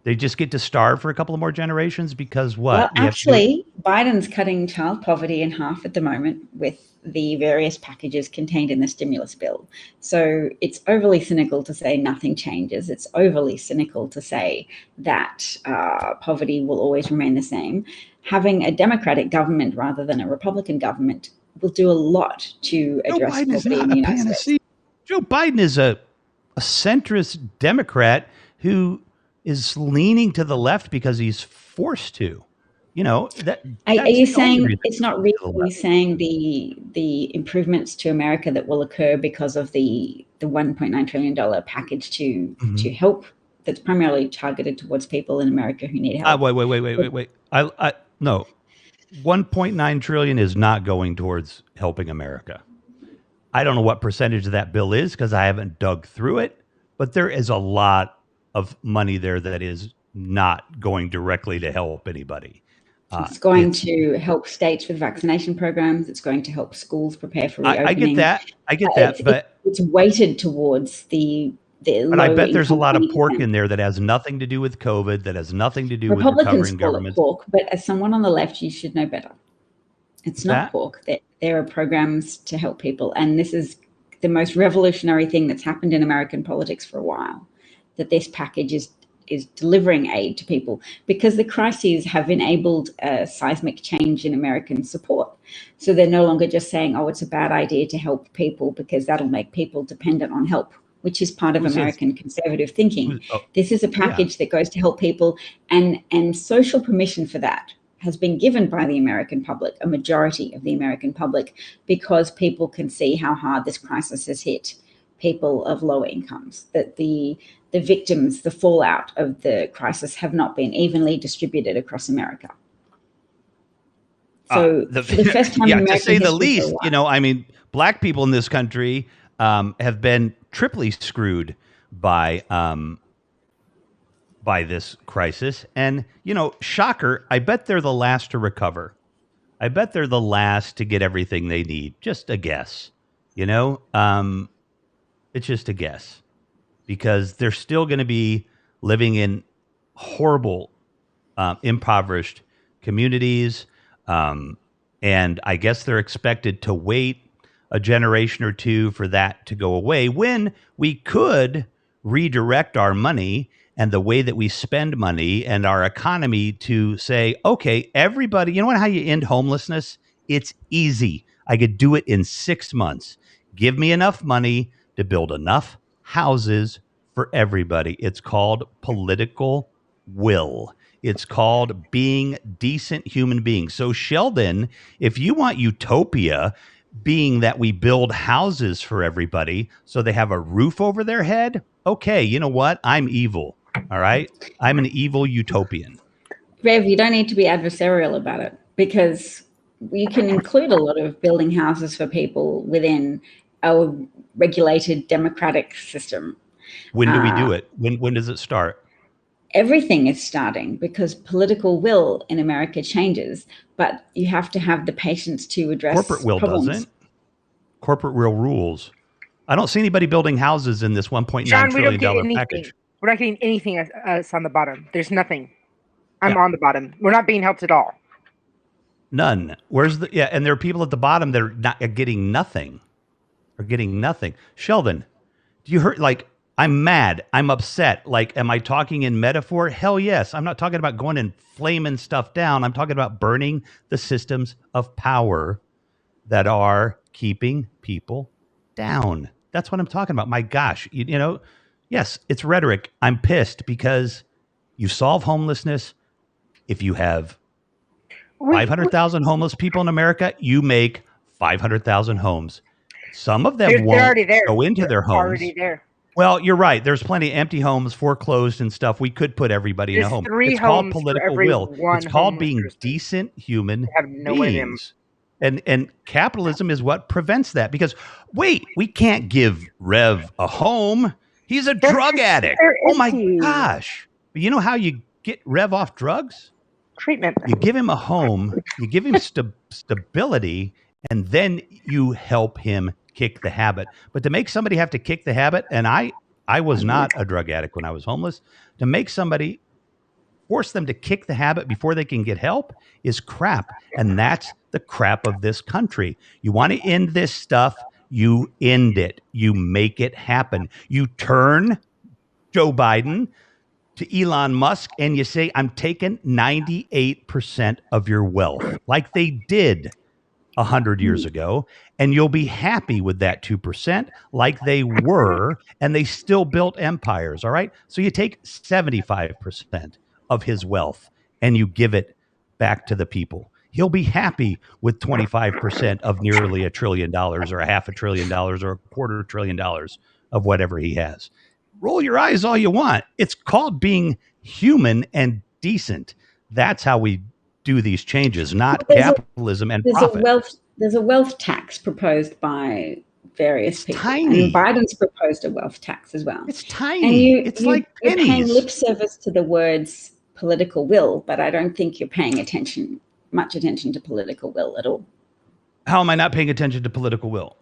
they just get to starve for a couple of more generations because well, what? We have to do. actually, Biden's cutting child poverty in half at the moment with the various packages contained in the stimulus bill. So it's overly cynical to say nothing changes. It's overly cynical to say that poverty will always remain the same. Having a Democratic government rather than a Republican government will do a lot to Joe address Biden is poverty in not the a United States. panacea. Joe Biden is a centrist Democrat who is leaning to the left because he's forced to. You know, Are that's you the only saying reason it's he's not leaning to the really left. saying the improvements to America that will occur because of the $1.9 trillion package to Mhm. help, that's primarily targeted towards people in America who need help? Wait. I no. 1.9 trillion is not going towards helping America. I don't know what percentage of that bill is because I haven't dug through it, but there is a lot of money there that is not going directly to help anybody. It's going It's to help states with vaccination programs. It's going to help schools prepare for I get reopening. that. I get that, It's weighted towards the but I low bet there's a income lot of pork 20%. in there that has nothing to do with COVID, that has nothing to do with Republicans recovering call it governments. pork, but as someone on the left, you should know better. It's What's not that? pork. There are programs to help people. And this is the most revolutionary thing that's happened in American politics for a while, that this package is delivering aid to people because the crises have enabled a seismic change in American support. So they're no longer just saying, oh, it's a bad idea to help people because that'll make people dependent on help, which is part of Who says American conservative thinking. who oh This is a yeah. package that goes to help people, and social permission for that has been given by the American public, a majority of the American public, because people can see how hard this crisis has hit people of low incomes, that the victims, the fallout of the crisis have not been evenly distributed across America. So for the first time in Yeah, to American say the history for a least, while, I mean, black people in this country have been triply screwed by this crisis. And, shocker, I bet they're the last to recover. I bet they're the last to get everything they need. Just a guess. You know, it's just a guess because they're still going to be living in horrible, impoverished communities. Um, and I guess they're expected to wait a generation or two for that to go away when we could redirect our money and the way that we spend money and our economy to say, okay, everybody, you know what, how you end homelessness? It's easy. I could do it in 6 months. Give me enough money to build enough houses for everybody. It's called political will. It's called being decent human beings. So, Sheldon, if you want utopia, being that we build houses for everybody so they have a roof over their head, okay, you know what? I'm evil. All right. I'm an evil utopian. Rev, you don't need to be adversarial about it because you can include a lot of building houses for people within a regulated democratic system. When do we Uh, do it? When does it start? Everything is starting because political will in America changes, but you have to have the patience to Corporate address will problems. doesn't. Corporate will rules. I don't see anybody building houses in this $1.9 Sean, we don't trillion get dollar anything. package. We're not getting anything us on the bottom. There's nothing. I'm Yeah. on the bottom. We're not being helped at all. None. Where's the yeah? And there are people at the bottom that are not are getting nothing. Are getting nothing. Sheldon, do you heard? Like, I'm mad. I'm upset. Like, am I talking in metaphor? Hell yes. I'm not talking about going and flaming stuff down. I'm talking about burning the systems of power that are keeping people down. That's what I'm talking about. My gosh, you know, yes, it's rhetoric. I'm pissed because you solve homelessness. If you have We, 500,000 homeless people in America, you make 500,000 homes. Some of them they're won't already there. go into They're their homes. already there. Well, you're right. There's plenty of empty homes, foreclosed and stuff. We could put everybody in a There's home. 3 It's called homes for political every will. one It's called homeless being person. decent human I have no way to beings. And capitalism is what prevents that. Because wait, we can't give Rev a home. He's a drug addict. They're Oh my empty. gosh. But you know how you get Rev off drugs? Treatment. You give him a home, you give him stability, and then you help him kick the habit. But to make somebody have to kick the habit, and I was not a drug addict when I was homeless, to make somebody force them to kick the habit before they can get help is crap. And that's the crap of this country. You want to end this stuff, you end it. You make it happen. You turn Joe Biden to Elon Musk and you say, I'm taking 98% of your wealth, like they did 100 years ago, and you'll be happy with that 2%, like they were, and they still built empires. All right. So you take 75% of his wealth and you give it back to the people. He'll be happy with 25% of nearly $1 trillion or a $500 billion or $250 billion of whatever he has. Roll your eyes all you want. It's called being human and decent. That's how we do these changes, not capitalism and profit. There's a wealth tax proposed by various people. Tiny. And Biden's proposed a wealth tax as well. It's tiny. It's like you're paying pennies. lip service to the words political will, but I don't think you're paying much attention to political will at all. How am I not paying attention to political will?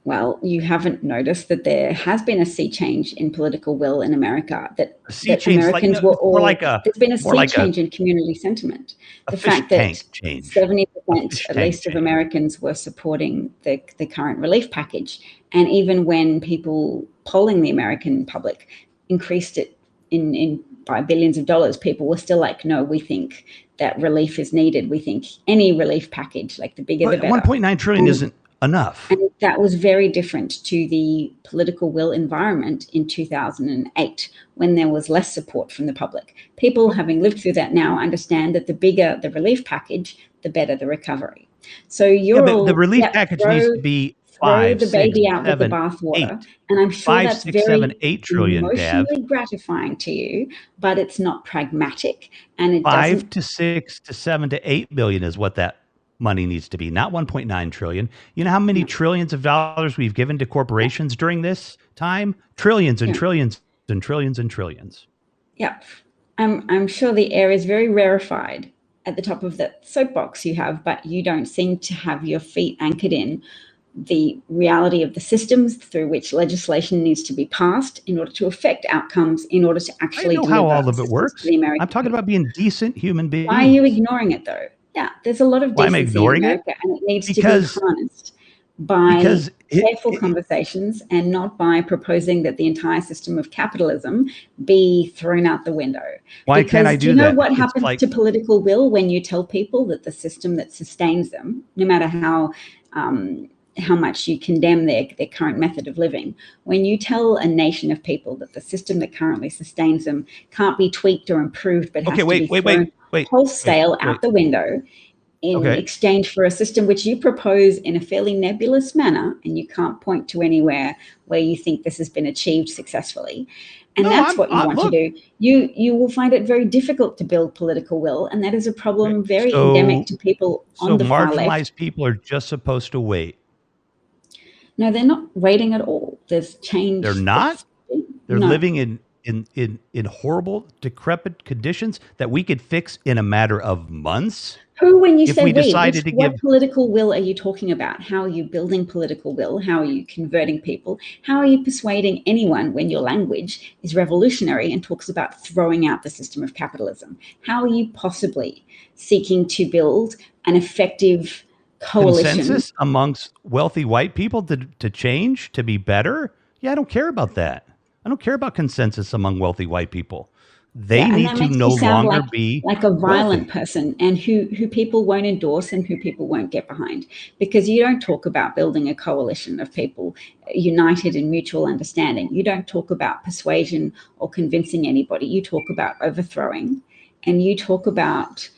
Well, you haven't noticed that there has been a sea change in political will in America. That Americans were all there's been a sea change in community sentiment. The fact that 70% at least of Americans were supporting the current relief package, and even when people polling the American public increased it in by billions of dollars, people were still like, no, we think that relief is needed. We think any relief package, like the bigger the better. 1.9 trillion isn't enough. And that was very different to the political will environment in 2008, when there was less support from the public. People having lived through that now understand that the bigger the relief package, the better the recovery. So the relief package needs to be throw the baby out with the bathwater, and I'm sure that's very 8 trillion, emotionally gratifying to you, but it's not pragmatic, and it 5 to 6 to 7 to 8 billion is what that money needs to be, not 1.9 trillion. You know how many trillions of dollars we've given to corporations during this time? Trillions and trillions and trillions and trillions. Yeah, I'm sure the air is very rarefied at the top of the soapbox you have, but you don't seem to have your feet anchored in the reality of the systems through which legislation needs to be passed in order to affect outcomes, in order to actually know how all of it works. I'm talking about being decent human beings. Why are you ignoring it though? Yeah, there's a lot of decency in America, and it needs to be harnessed by careful conversations and not by proposing that the entire system of capitalism be thrown out the window. Why can't I do that? Do you know what happens to political will when you tell people that the system that sustains them, no matter how much you condemn their current method of living, when you tell a nation of people that the system that currently sustains them can't be tweaked or improved, but has to be thrown wholesale out the window in exchange for a system which you propose in a fairly nebulous manner, and you can't point to anywhere where you think this has been achieved successfully. And that's what you want to do. You will find it very difficult to build political will, and that is a problem very endemic to people on the far left. So marginalized people are just supposed to wait. No, they're not waiting at all. There's change. They're not? They're living in horrible, decrepit conditions that we could fix in a matter of months. Who, when you if say we we, decided to give what political will are you talking about? How are you building political will? How are you converting people? How are you persuading anyone when your language is revolutionary and talks about throwing out the system of capitalism? How are you possibly seeking to build an effective coalition? consensus amongst wealthy white people to change, to be better? Yeah, I don't care about that. I don't care about consensus among wealthy white people. They Yeah, and need that to makes no you sound longer be like a violent wealthy. person, and who people won't endorse and who people won't get behind, because you don't talk about building a coalition of people united in mutual understanding. You don't talk about persuasion or convincing anybody. You talk about overthrowing, and you talk about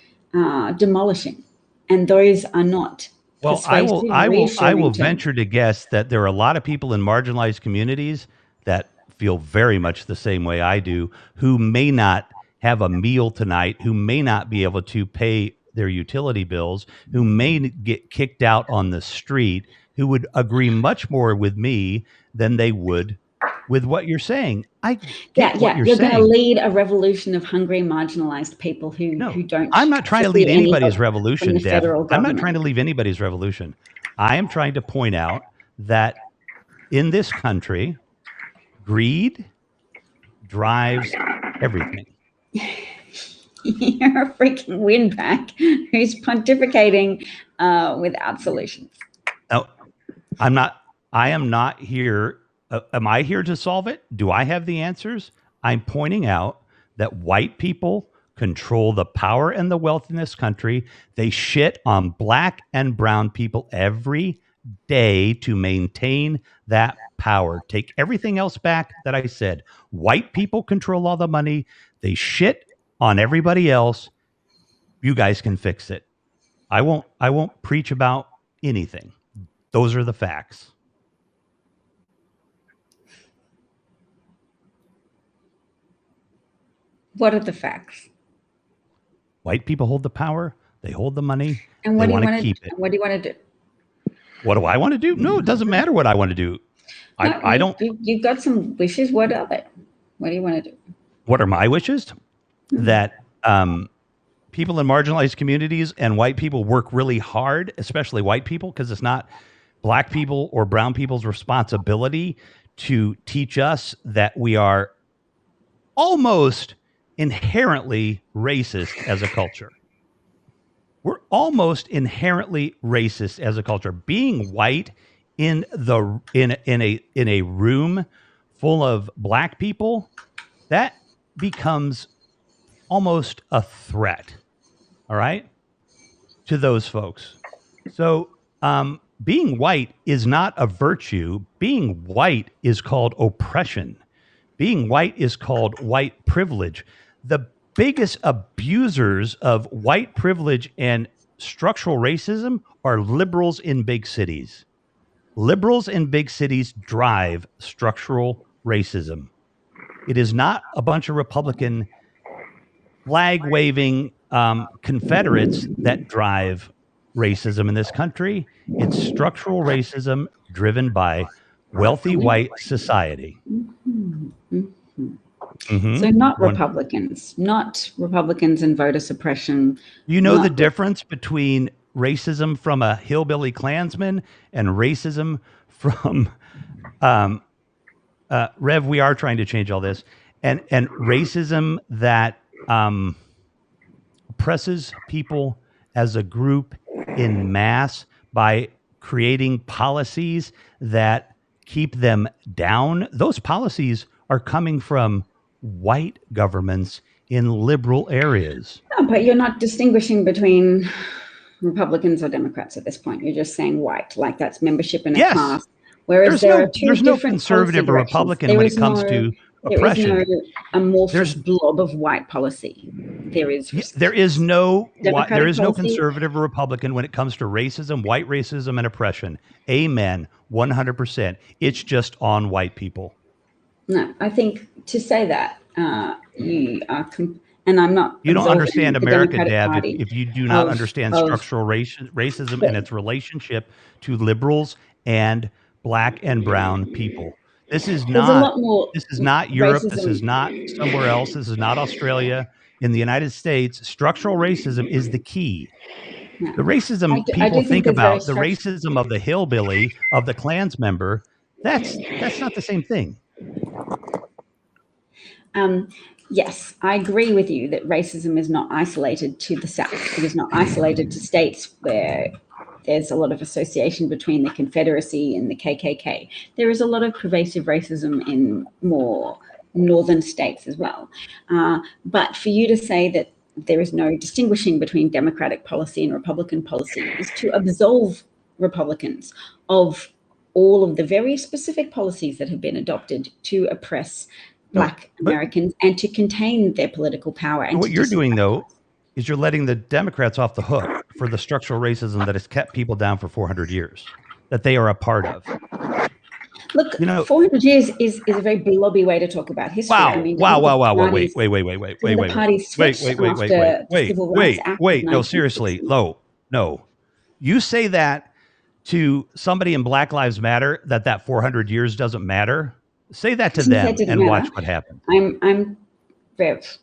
demolishing, and those are not Well, persuasive, I will reassuring terms. venture to guess that there are a lot of people in marginalized communities that feel very much the same way I do, who may not have a meal tonight, who may not be able to pay their utility bills, who may get kicked out on the street, who would agree much more with me than they would with what you're saying. I get what Yeah. you're You're going to saying. lead a revolution of hungry, marginalized people who No, don't I'm not trying to lead see any anybody's help from revolution, the Deb. federal I'm not trying government. to lead anybody's revolution. I am trying to point out that in this country, greed drives everything. You're a freaking windbag who's pontificating without solutions. Now, I'm not, I am not here. Am I here to solve it? Do I have the answers? I'm pointing out that white people control the power and the wealth in this country. They shit on black and brown people every day to maintain that power. Take everything else back that I said. White people control all the money. They shit on everybody else. You guys can fix it. I won't preach about anything. Those are the facts. What are the facts? White people hold the power. They hold the money. And They what do you want to want to? keep it. What do you want to do? What do I want to do? No, it doesn't matter what I want to do. No, I don't. you've got some wishes. What are they? What do you want to do? What are my wishes? That people in marginalized communities and white people work really hard, especially white people, because it's not black people or brown people's responsibility to teach us that we are almost inherently racist as a culture. We're almost inherently racist as a culture. Being white in a room full of black people, that becomes almost a threat. All right, to those folks. So being white is not a virtue. Being white is called oppression. Being white is called white privilege. The biggest abusers of white privilege and structural racism are liberals in big cities. Liberals in big cities drive structural racism. It is not a bunch of Republican flag waving Confederates that drive racism in this country. It's structural racism driven by wealthy white society. So not Republicans and voter suppression. You know the not- difference between racism from a hillbilly Klansman and racism from Rev? We are trying to change all this, and racism that oppresses people as a group in mass by creating policies that keep them down. Those policies are coming from white governments in liberal areas. No, but you're not distinguishing between Republicans or Democrats at this point. You're just saying white, like that's membership in a Yes. class. Whereas there are two there's no different conservative or policy directions. Republican There when is it comes no- to There is oppression. no amorphous There's- blob of white policy. There is There is no Democratic policy. conservative or Republican when it comes to racism, white racism, and oppression. Amen. 100%. It's just on white people. No, I think to say that you are, and I'm not. You don't absolving understand the America, Democratic Deb, Party if you do not of- understand of- structural racism and its relationship to liberals and black and brown people. This is There's a lot more Europe. This racism. is not somewhere else. This is not Australia. in the United States, structural racism is the key. No. The racism I people do think think there's very about, the racism of the hillbilly, of the Klans member, that's not the same thing. Yes, I agree with you that racism is not isolated to the South. It is not isolated to states where there's a lot of association between the Confederacy and the KKK. There is a lot of pervasive racism in more northern states as well. But for you to say that there is no distinguishing between Democratic policy and Republican policy is to absolve Republicans of all of the very specific policies that have been adopted to oppress Black Americans and to contain their political power. And what you're doing, though, is you're letting the Democrats off the hook for the structural racism that has kept people down for 400 years, that they are a part of. Look, 400 years is a very blobby way to talk about history. Wow, I mean, wow. Wait. No, seriously, no. You say that to somebody in Black Lives Matter, that 400 years doesn't matter. Say that to them and watch what happens. I'm Rev.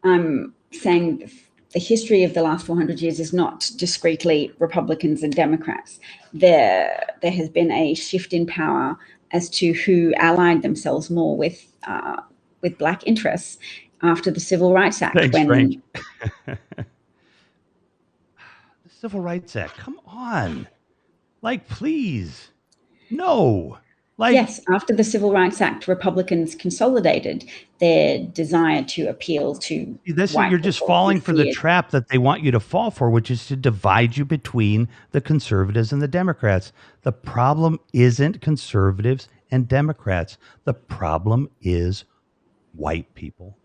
I'm saying the history of the last 400 years is not discretely Republicans and Democrats. There has been a shift in power as to who allied themselves more with Black interests after the Civil Rights Act. Thanks, Frank. The Civil Rights Act, come on. Like, please. No. Yes, after the Civil Rights Act, Republicans consolidated their desire to appeal to you're just falling for the trap that they want you to fall for, which is to divide you between the conservatives and the Democrats. The problem isn't conservatives and Democrats. The problem is white people.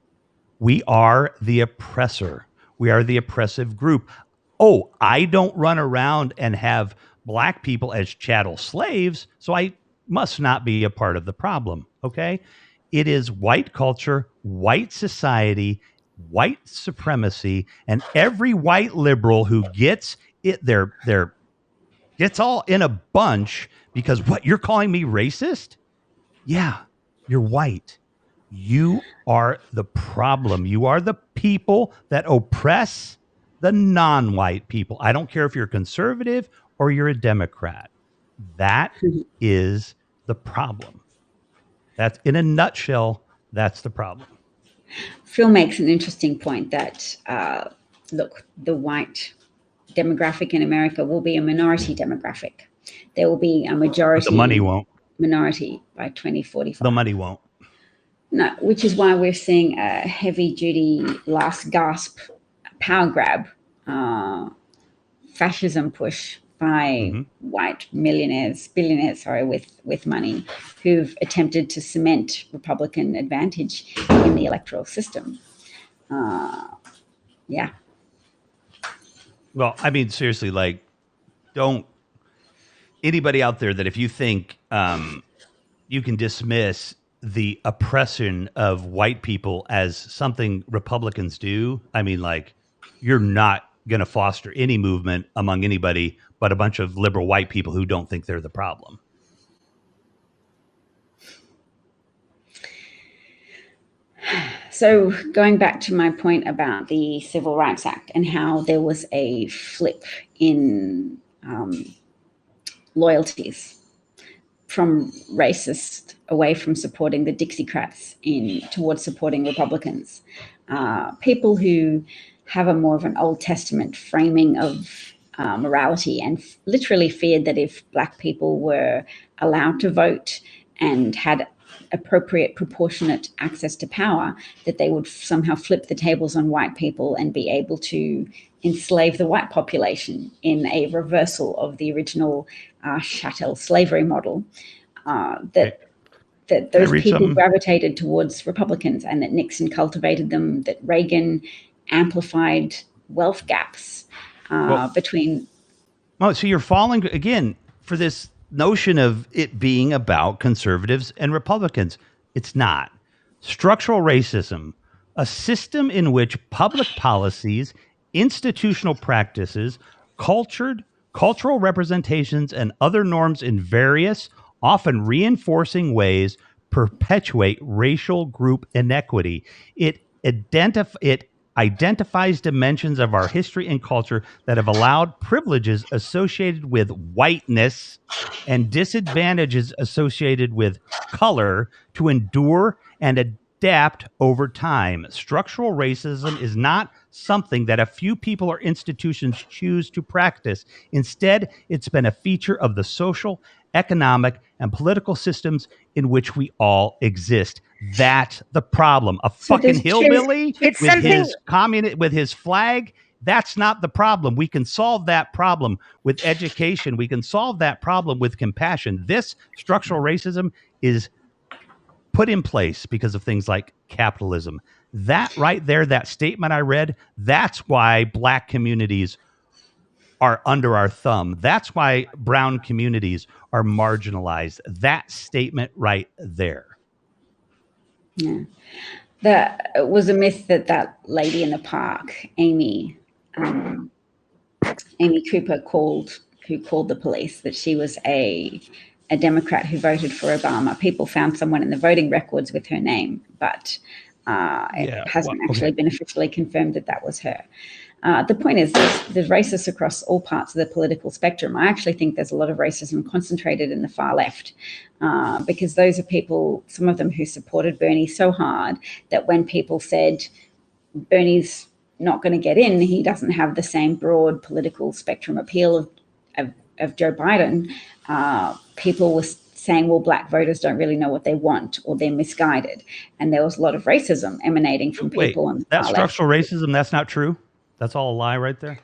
We are the oppressor. We are the oppressive group. Oh, I don't run around and have Black people as chattel slaves, so I must not be a part of the problem, okay? It is white culture, white society, white supremacy, and every white liberal who gets it, gets all in a bunch because what, you're calling me racist? Yeah, you're white. You are the problem. You are the people that oppress the non-white people. I don't care if you're conservative or you're a Democrat. That is the problem. That's, in a nutshell, that's the problem. Phil makes an interesting point that, look, the white demographic in America will be a minority demographic. There will be a majority. But the money won't. Minority by 2045. The money won't. No, which is why we're seeing a heavy-duty last gasp power grab, fascism push by white billionaires, with money, who've attempted to cement Republican advantage in the electoral system. Yeah. Well, I mean, seriously, like, don't anybody out there that if you think you can dismiss the oppression of white people as something Republicans do, I mean, like, you're not going to foster any movement among anybody but a bunch of liberal white people who don't think they're the problem. So going back to my point about the Civil Rights Act and how there was a flip in loyalties from racist away from supporting the Dixiecrats towards supporting Republicans. People who have a more of an Old Testament framing of morality and literally feared that if Black people were allowed to vote and had appropriate proportionate access to power, that they would somehow flip the tables on white people and be able to enslave the white population in a reversal of the original chattel slavery model, that those people gravitated towards Republicans and that Nixon cultivated them, that Reagan amplified wealth gaps between. Oh, so you're falling again for this notion of it being about conservatives and Republicans. It's not. Structural racism, a system in which public policies, institutional practices, cultural representations, and other norms in various, often reinforcing ways perpetuate racial group inequity. It it identifies dimensions of our history and culture that have allowed privileges associated with whiteness and disadvantages associated with color to endure and adapt over time. Structural racism is not something that a few people or institutions choose to practice. Instead, it's been a feature of the social, economic, and political systems in which we all exist. That's the problem. A fucking hillbilly It's with something- his with his flag, that's not the problem. We can solve that problem with education. We can solve that problem with compassion. This structural racism is put in place because of things like capitalism. That right there, that statement I read, that's why black communities are under our thumb. That's why brown communities are marginalized. That statement right there. Yeah. That was a myth that lady in the park, Amy Cooper, who called the police, that she was a Democrat who voted for Obama. People found someone in the voting records with her name, but it hasn't actually been officially confirmed that was her. The point is, there's racists across all parts of the political spectrum. I actually think there's a lot of racism concentrated in the far left, because those are people, some of them who supported Bernie so hard that when people said Bernie's not going to get in, he doesn't have the same broad political spectrum appeal of Joe Biden, people were saying, well, black voters don't really know what they want, or they're misguided. And there was a lot of racism emanating from people on the that far structural left. racism, that's not true. That's all a lie right there.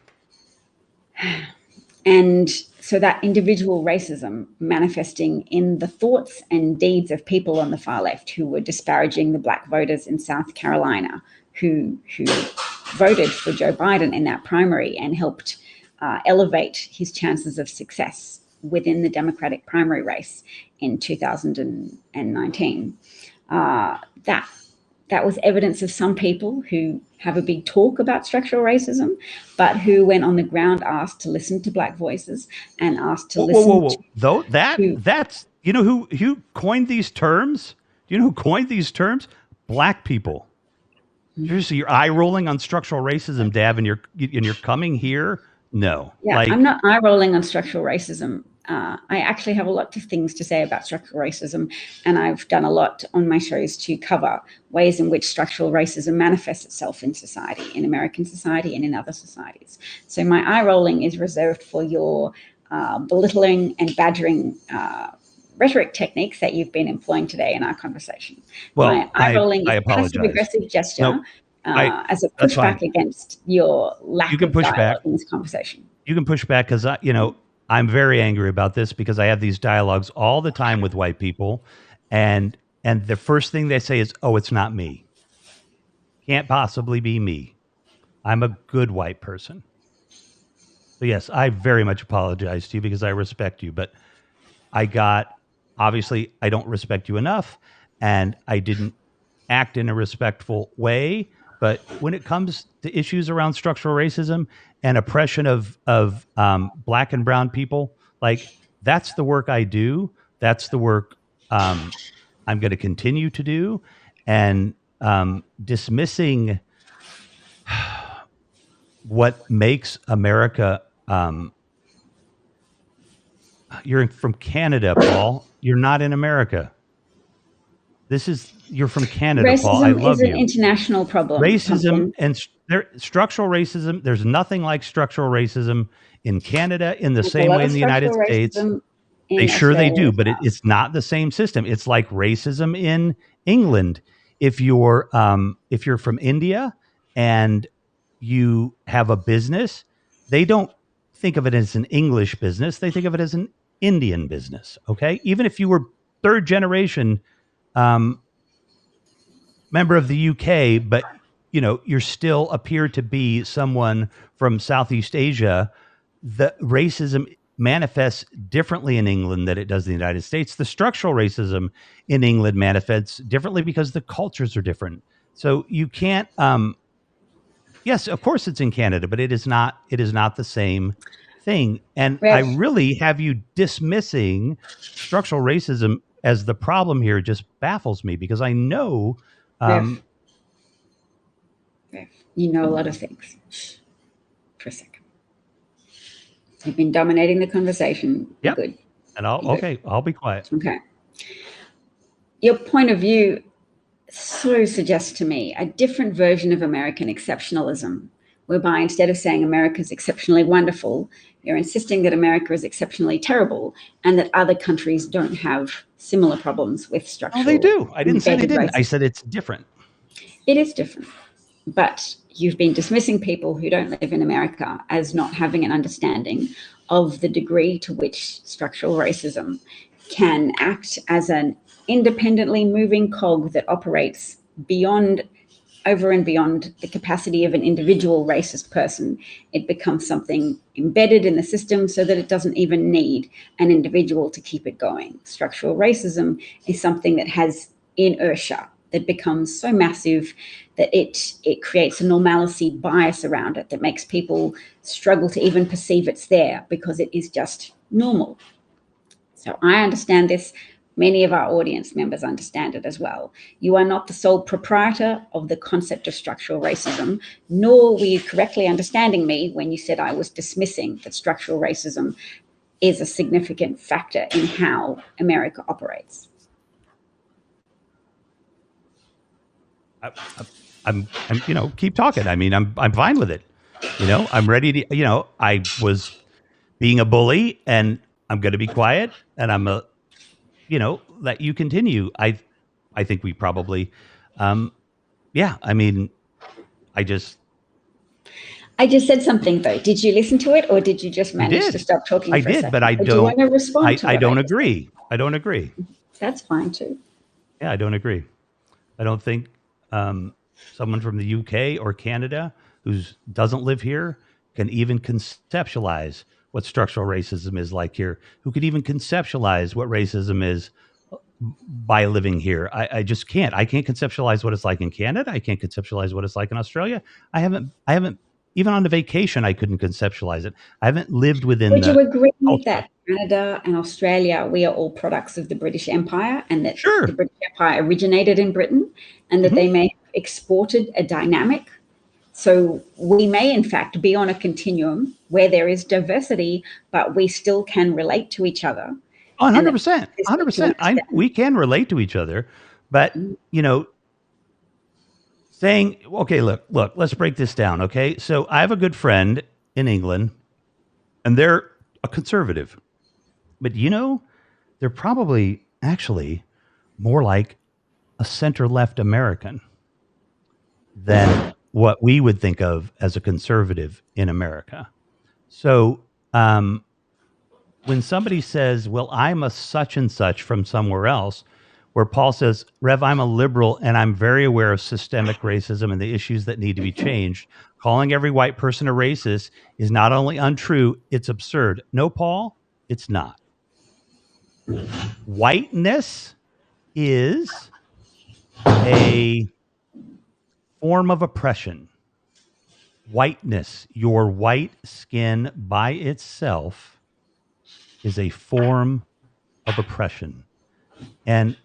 And so that individual racism manifesting in the thoughts and deeds of people on the far left who were disparaging the black voters in South Carolina, who voted for Joe Biden in that primary and helped elevate his chances of success within the Democratic primary race in 2019. That was evidence of some people who have a big talk about structural racism, but who, when on the ground, asked to listen to black voices and asked to listen. That's you know who coined these terms? Do you know who coined these terms? Black people. Seriously, you're eye rolling on structural racism, Dav, and you're coming here. No, Yeah, I'm not eye rolling on structural racism. I actually have a lot of things to say about structural racism, and I've done a lot on my shows to cover ways in which structural racism manifests itself in society, in American society and in other societies. So my eye rolling is reserved for your belittling and badgering rhetoric techniques that you've been employing today in our conversation. Well, my eye rolling is a apologize. passive-aggressive gesture. Nope. As a pushback against your lack of dialogue in this conversation. You can push back because I'm very angry about this because I have these dialogues all the time with white people, and the first thing they say is, "Oh, it's not me. Can't possibly be me. I'm a good white person." So yes, I very much apologize to you because I respect you, but obviously I don't respect you enough, and I didn't act in a respectful way. But when it comes to issues around structural racism and oppression of black and brown people, like that's the work I do. That's the work I'm going to continue to do. And dismissing what makes America. You're from Canada, Paul. You're not in America. You're from Canada, racism, Paul. I love is an you. International problem. Racism and structural racism. There's nothing like structural racism in Canada in the same way in the United States. They do, but it's not the same system. It's like racism in England. If you're from India and you have a business, they don't think of it as an English business. They think of it as an Indian business. Okay, even if you were third generation member of the UK, but you still appear to be someone from Southeast Asia. The racism manifests differently in England than it does in the United States. The structural racism in England manifests differently because the cultures are different. So you can't. Yes, of course it's in Canada, but it is not the same thing. And I really have you dismissing structural racism as the problem here just baffles me because I know You know a lot of things. Shh, for a second. You've been dominating the conversation. Yep. Good. And I'll be quiet. Okay. Your point of view so suggests to me a different version of American exceptionalism, whereby instead of saying America's exceptionally wonderful, you're insisting that America is exceptionally terrible and that other countries don't have similar problems with structural. Oh, they do. I didn't say they didn't. racism. I said it's different. It is different. But you've been dismissing people who don't live in America as not having an understanding of the degree to which structural racism can act as an independently moving cog that operates over and beyond the capacity of an individual racist person. It becomes something embedded in the system so that it doesn't even need an individual to keep it going. Structural racism is something that has inertia, that becomes so massive that it creates a normalcy bias around it that makes people struggle to even perceive it's there because it is just normal. So I understand this. Many of our audience members understand it as well. You are not the sole proprietor of the concept of structural racism, nor were you correctly understanding me when you said I was dismissing that structural racism is a significant factor in how America operates. I'm keep talking. I mean, I'm fine with it. I'm ready to, I was being a bully and I'm going to be quiet and I'm let you continue. I think we probably, I just said something though. Did you listen to it or did you just manage to stop talking for a second? But I do you want to respond to it? I don't agree. I don't agree. That's fine too. Yeah, I don't agree. I don't think someone from the UK or Canada who doesn't live here can even conceptualize what structural racism is like here, who could even conceptualize what racism is by living here. I just can't. I can't conceptualize what it's like in Canada. I can't conceptualize what it's like in Australia. I haven't even on the vacation, I couldn't conceptualize it. I haven't lived within Would you agree culture. that Canada and Australia, we are all products of the British Empire and that Sure. the British Empire originated in Britain and that they may have exported a dynamic? So we may, in fact, be on a continuum where there is diversity, but we still can relate to each other. 100%. 100%. We can relate to each other, but, saying, okay, look, let's break this down, okay? So I have a good friend in England, and they're a conservative. But, they're probably actually more like a center-left American than what we would think of as a conservative in America. So when somebody says, well, I'm a such and such from somewhere else, where Paul says, Rev, I'm a liberal and I'm very aware of systemic racism and the issues that need to be changed. Calling every white person a racist is not only untrue, it's absurd. No, Paul, it's not. Whiteness is a form of oppression. Whiteness, your white skin by itself, is a form of oppression. And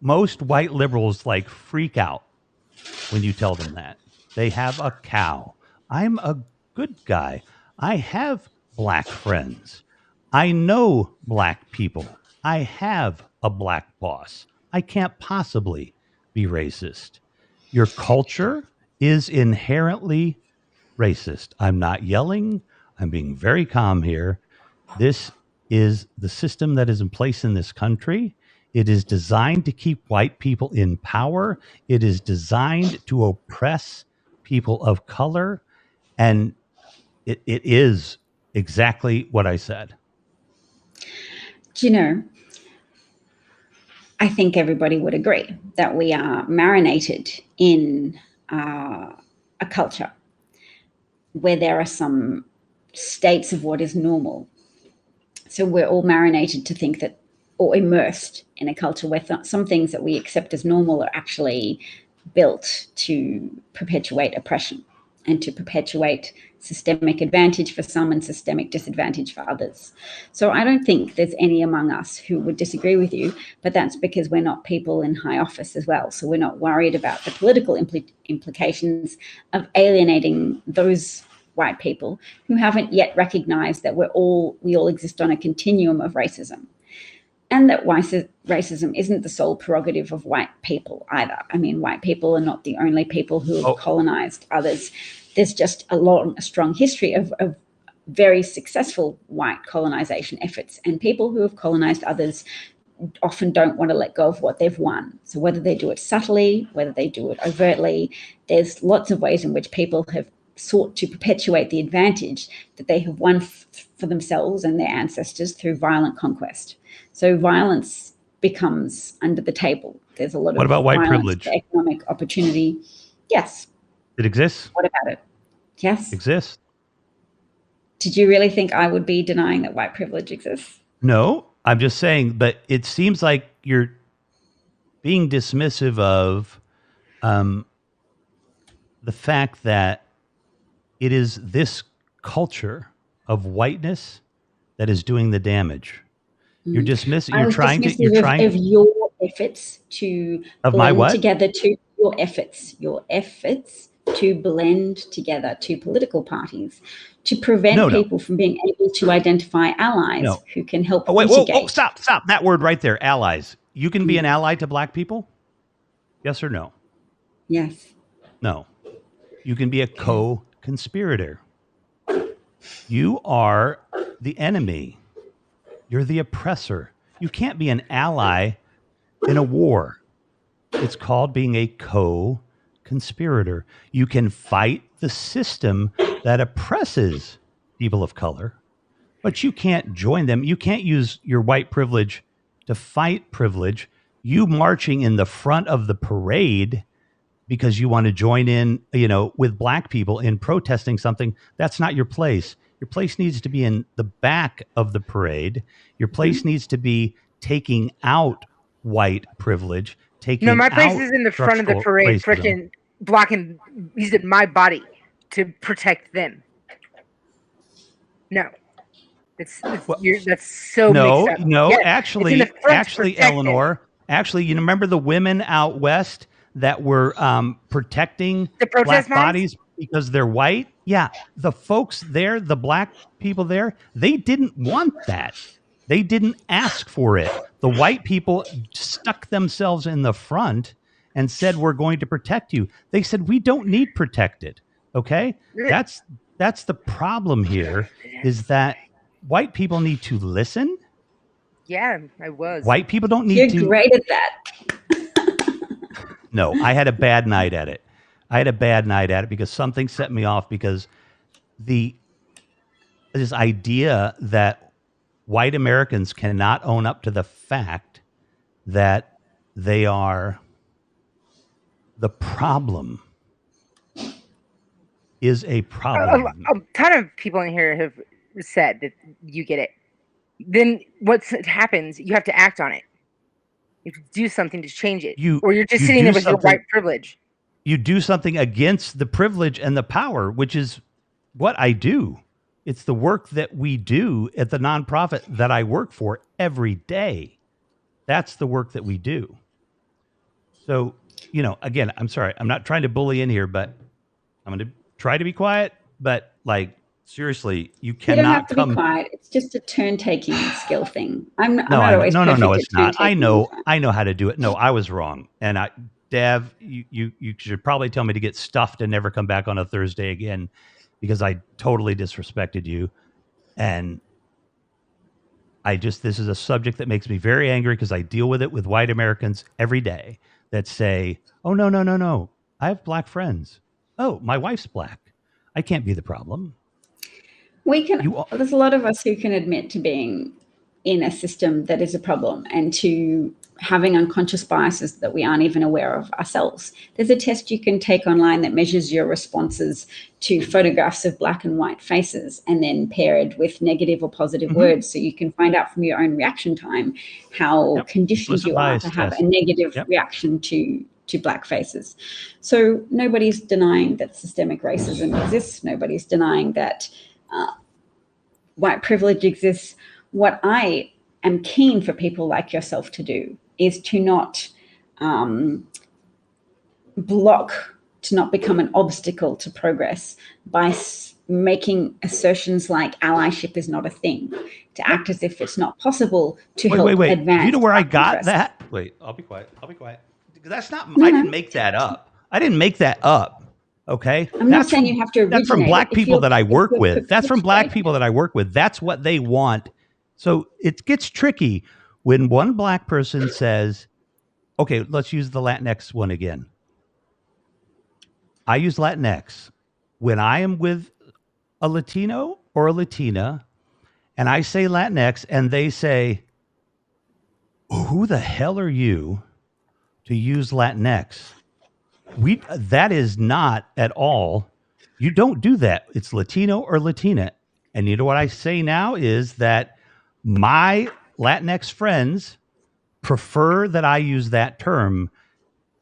most white liberals freak out when you tell them that. They have a cow. I'm a good guy. I have black friends. I know black people. I have a black boss. I can't possibly be racist. Your culture is inherently racist. I'm not yelling. I'm being very calm here. This is the system that is in place in this country. It is designed to keep white people in power. It is designed to oppress people of color. And it is exactly what I said. I think everybody would agree that we are marinated in a culture where there are some states of what is normal. So we're all marinated to think that, or immersed in a culture where some things that we accept as normal are actually built to perpetuate oppression. and to perpetuate systemic advantage for some and systemic disadvantage for others. So I don't think there's any among us who would disagree with you, but that's because we're not people in high office as well. So we're not worried about the political implications of alienating those white people who haven't yet recognized that we all exist on a continuum of racism. And that racism isn't the sole prerogative of white people either. I mean, white people are not the only people who have colonized others. There's just a strong history of very successful white colonization efforts, and people who have colonized others often don't want to let go of what they've won. So whether they do it subtly, whether they do it overtly, there's lots of ways in which people have sought to perpetuate the advantage that they have won for themselves and their ancestors through violent conquest. So violence becomes under the table. There's a lot of what about white privilege? Economic opportunity. Yes. It exists. What about it? Yes. Exists. Did you really think I would be denying that white privilege exists? No, I'm just saying, but it seems like you're being dismissive of the fact that it is this culture of whiteness that is doing the damage. You're dismissing. You're trying to. You're trying of your efforts to blend together your efforts to blend together two political parties to prevent people from being able to identify allies who can help mitigate. Whoa, stop that word right there, allies. You can be an ally to black people? Yes or no? Yes. No. You can be a co-conspirator. You are the enemy. You're the oppressor. You can't be an ally in a war. It's called being a co-conspirator. You can fight the system that oppresses people of color, but you can't join them. You can't use your white privilege to fight privilege. You marching in the front of the parade because you want to join in, with black people in protesting something, that's not your place. Your place needs to be in the back of the parade. Your place needs to be taking out white privilege. My place is in the front of the parade, freaking blocking, using my body to protect them. No. That's so mixed up. No, yes, actually, Eleanor, you remember the women out west that were protecting the black bodies because they're white? Yeah, the folks there, the black people there, they didn't want that. They didn't ask for it. The white people stuck themselves in the front and said, we're going to protect you. They said, we don't need protected. Okay? That's the problem here, is that white people need to listen. Yeah, I was. White people don't need to. You're great at that. No, I had a bad night at it. Because something set me off, because this idea that white Americans cannot own up to the fact that they are the problem is a problem. A ton of people in here have said that you get it. Then what happens, you have to act on it. You have to do something to change it. Or you're just sitting there with your white privilege. You do something against the privilege and the power, which is what I do. It's the work that we do at the nonprofit that I work for every day. That's the work that we do. So, again, I'm sorry. I'm not trying to bully in here, but I'm going to try to be quiet. But, seriously, you cannot don't have to be quiet. It's just a turn-taking skill thing. No, it's not. I know how to do it. No, I was wrong. And Dav, you should probably tell me to get stuffed and never come back on a Thursday again, because I totally disrespected you. And this is a subject that makes me very angry, because I deal with it with white Americans every day that say, oh, no. I have black friends. Oh, my wife's black. I can't be the problem. There's a lot of us who can admit to being in a system that is a problem and to having unconscious biases that we aren't even aware of ourselves. There's a test you can take online that measures your responses to photographs of black and white faces and then paired with negative or positive words, so you can find out from your own reaction time how conditioned you are to have a negative reaction to to black faces. So nobody's denying that systemic racism exists. Nobody's denying that white privilege exists. What I am keen for people like yourself to do is to not to not become an obstacle to progress by making assertions like allyship is not a thing, to act as if it's not possible to help advance. Do you know where I got that? Wait, I'll be quiet. That's not, I didn't make that up. I didn't make that up. Okay. I'm not saying you have to originate. That's from black people that I work with. That's from black people that I work with. That's what they want. So it gets tricky when one black person says, okay, let's use the Latinx one again. I use Latinx. When I am with a Latino or a Latina and I say Latinx and they say, who the hell are you to use Latinx? That is not at all. You don't do that. It's Latino or Latina. And you know what I say now is that my Latinx friends prefer that I use that term.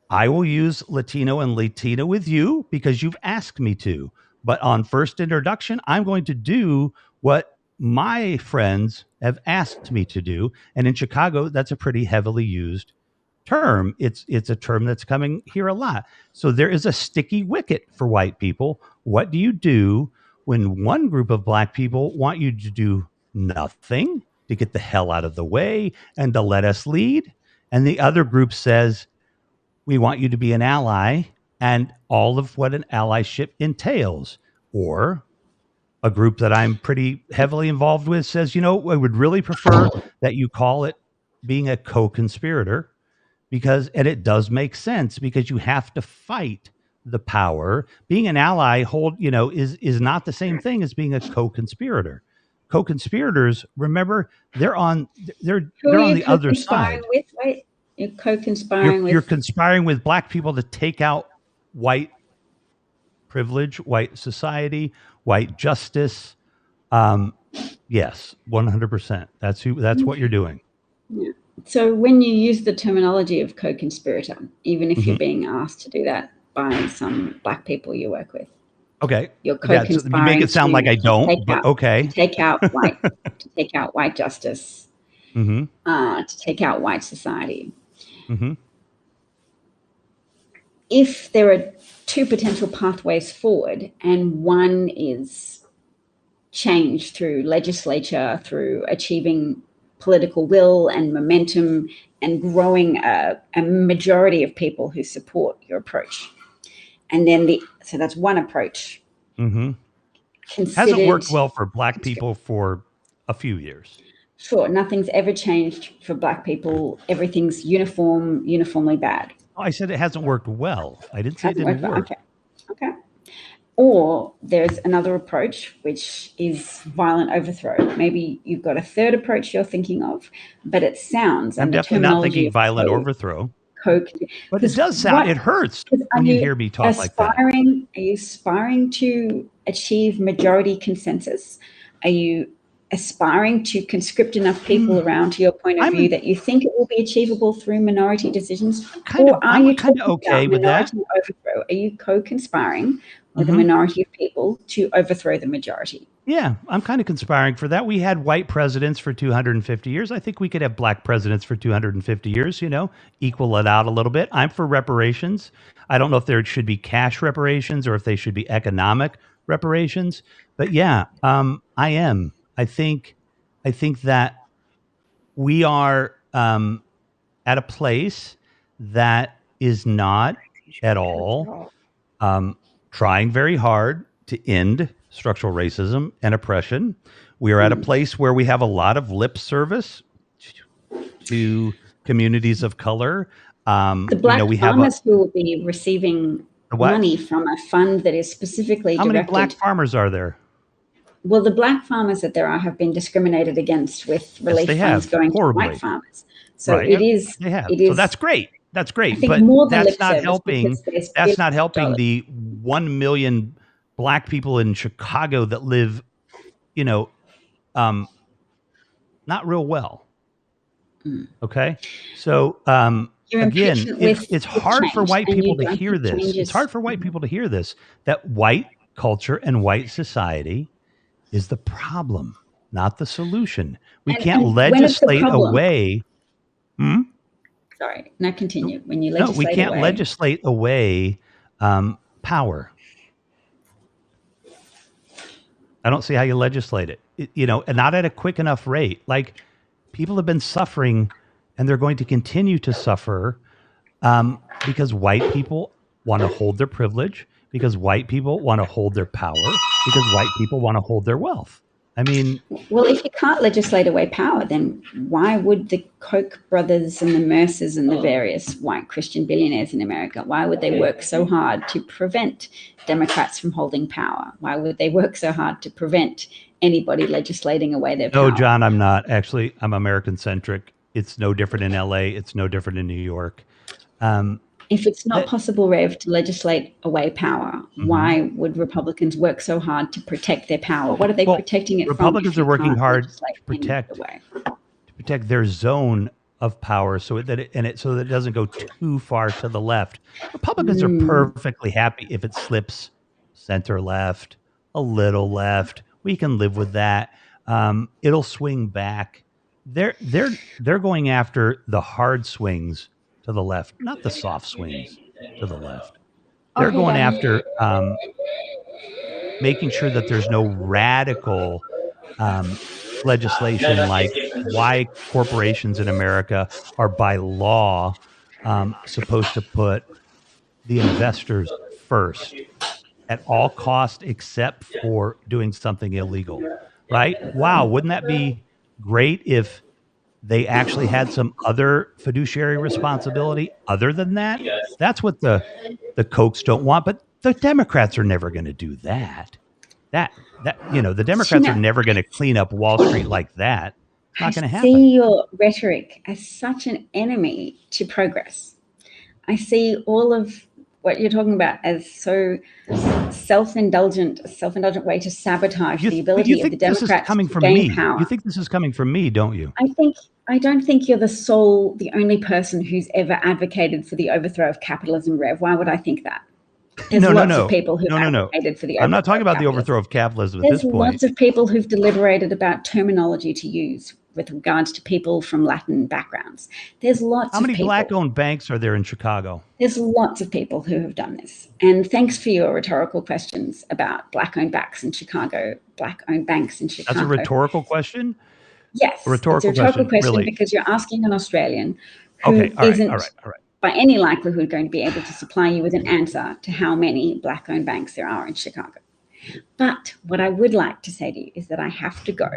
I will use Latino and Latina with you because you've asked me to. But on first introduction, I'm going to do what my friends have asked me to do. And in Chicago, that's a pretty heavily used term. It's a term that's coming here a lot. So there is a sticky wicket for white people. What do you do when one group of black people want you to do nothing, to get the hell out of the way and to let us lead? And the other group says, we want you to be an ally and all of what an allyship entails. Or a group that I'm pretty heavily involved with says, I would really prefer that you call it being a co-conspirator, and it does make sense because you have to fight the power. Being an ally is not the same thing as being a co-conspirator. Co-conspirators, remember, they're on the other side. With, right? You're co-conspiring You're conspiring with black people to take out white privilege, white society, white justice. Yes, 100%. That's what you're doing. Yeah. So when you use the terminology of co-conspirator, even if you're being asked to do that by some black people you work with, okay, you're co-conspiring. You make it sound like I don't, but okay. To take out white justice, to take out white society. Mm-hmm. If there are two potential pathways forward, and one is change through legislature, through achieving political will and momentum and growing a majority of people who support your approach. And then so that's one approach. Mm-hmm. Hasn't worked well for black people for a few years. Sure. Nothing's ever changed for black people. Everything's uniformly bad. Oh, I said it hasn't worked well. I didn't say it didn't work. Okay. Or there's another approach, which is violent overthrow. Maybe you've got a third approach you're thinking of, but it sounds... I'm definitely not thinking violent overthrow. But it does sound... It hurts when you hear me talk like that. Are you aspiring to achieve majority consensus? Are you aspiring to conscript enough people around to your point of view that you think it will be achievable through minority decisions? I'm kind of okay with that. Overthrow? Are you co-conspiring with a minority of people to overthrow the majority? Yeah, I'm kind of conspiring for that. We had white presidents for 250 years. I think we could have black presidents for 250 years, equal it out a little bit. I'm for reparations. I don't know if there should be cash reparations or if they should be economic reparations. But yeah, I am. I think that we are at a place that is not at all trying very hard to end structural racism and oppression. We are at a place where we have a lot of lip service to communities of color. The black farmers who will be receiving money from a fund that is specifically directed... How many black farmers are there? Well, the black farmers that there are have been discriminated against with relief funds going to white farmers. So right. It is. So that's great. That's great. But that's not helping. That's not helping the 1 million black people in Chicago that live, not real well. Okay. So again, it's hard for white people to hear this. Changes. It's hard for white people to hear this, that white culture and white society is the problem, not the solution. We can't legislate away. Sorry, now continue. When you legislate we can't legislate away power. I don't see how you legislate it. And not at a quick enough rate. Like, people have been suffering, and they're going to continue to suffer because white people want to hold their privilege, because white people want to hold their power, because white people want to hold their wealth. I mean, well, if you can't legislate away power, then why would the Koch brothers and the Mercers and the various white Christian billionaires in America, why would they work so hard to prevent Democrats from holding power? Why would they work so hard to prevent anybody legislating away their power? No, John, I'm not. Actually, I'm American-centric. It's no different in LA. It's no different in New York. If it's not possible, Rev, to legislate away power, why would Republicans work so hard to protect their power? What are they protecting it Republicans from? Are working hard to protect their zone of power, so that it doesn't go too far to the left. Republicans are perfectly happy if it slips center left, a little left. We can live with that. It'll swing back. They're going after the hard swings to the left, not the soft swings to the left. They're going after making sure that there's no radical legislation like why corporations in America are by law supposed to put the investors first at all costs except for doing something illegal, right? Wow, wouldn't that be great if they actually had some other fiduciary responsibility other than that? That's what the Kochs don't want, but the Democrats are never going to do that. The Democrats are never going to clean up Wall Street like that. It's not going to happen. I see your rhetoric as such an enemy to progress. I see all of what you're talking about as so self-indulgent way to sabotage the ability of the Democrats to gain power. You think this is coming from me, don't you? I don't think you're the only person who's ever advocated for the overthrow of capitalism, Rev. Why would I think that? There's lots of people who've advocated for the overthrow. I'm not talking about the overthrow of capitalism at this point. There's lots of people who've deliberated about terminology to use with regards to people from Latin backgrounds. There's lots of people. How many black-owned banks are there in Chicago? There's lots of people who have done this. And thanks for your rhetorical questions about black-owned banks in Chicago. That's a rhetorical question? Yes. It's a rhetorical question really? Because you're asking an Australian who isn't by any likelihood going to be able to supply you with an answer to how many black-owned banks there are in Chicago. But what I would like to say to you is that I have to go.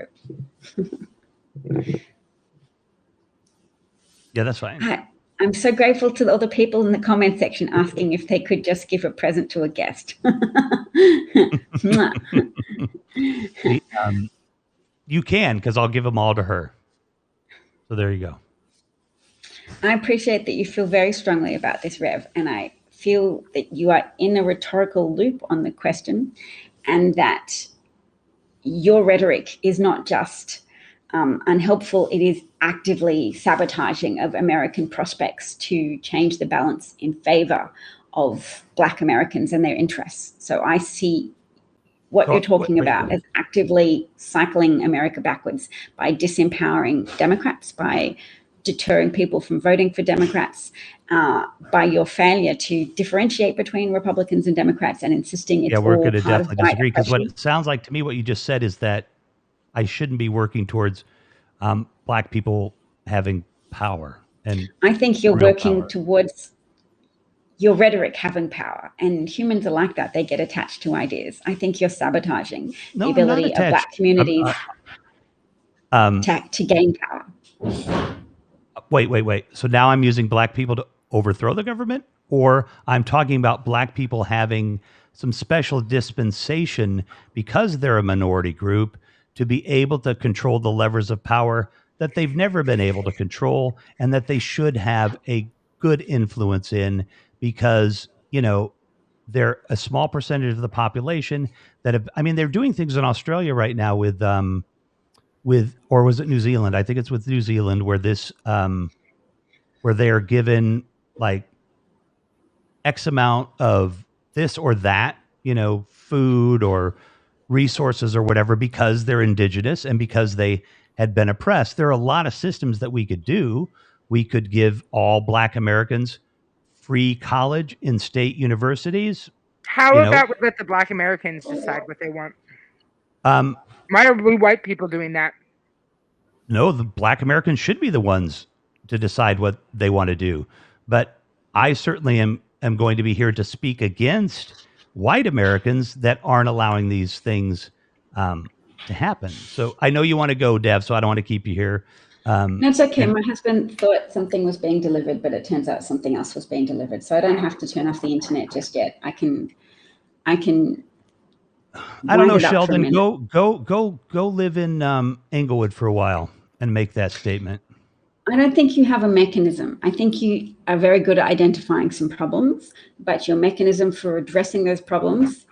Yeah, that's fine. I'm so grateful to all the people in the comment section asking if they could just give a present to a guest. You can, because I'll give them all to her. So there you go. I appreciate that you feel very strongly about this, Rev, and I feel that you are in a rhetorical loop on the question, and that your rhetoric is not just unhelpful, it is actively sabotaging of American prospects to change the balance in favor of Black Americans and their interests. So I see what you're talking about as actively cycling America backwards by disempowering Democrats, by deterring people from voting for Democrats, by your failure to differentiate between Republicans and Democrats and insisting it's all part of white oppression. Yeah, we're going to definitely disagree, because what it sounds like to me, what you just said is that I shouldn't be working towards Black people having power. And I think you're working towards your rhetoric having power, and humans are like that. They get attached to ideas. I think you're sabotaging the ability of Black communities to gain power. Wait. So now I'm using Black people to overthrow the government, or I'm talking about Black people having some special dispensation because they're a minority group to be able to control the levers of power that they've never been able to control, and that they should have a good influence in, because, they're a small percentage of the population that have, they're doing things in Australia right now with, or was it New Zealand? I think it's with New Zealand, where this where they are given like X amount of this or that, food or resources or whatever, because they're indigenous and because they had been oppressed. There are a lot of systems that we could do. We could give all Black Americans free college in state universities. How about we let the Black Americans decide what they want? Why are we white people doing that? No, the Black Americans should be the ones to decide what they want to do. But I certainly am going to be here to speak against white Americans that aren't allowing these things to happen. So I know you want to go, Dev, so I don't want to keep you here. No, it's okay. My husband thought something was being delivered, but it turns out something else was being delivered. So I don't have to turn off the internet just yet. I can. I don't know, Sheldon. Go live in Englewood for a while and make that statement. I don't think you have a mechanism. I think you are very good at identifying some problems, but your mechanism for addressing those problems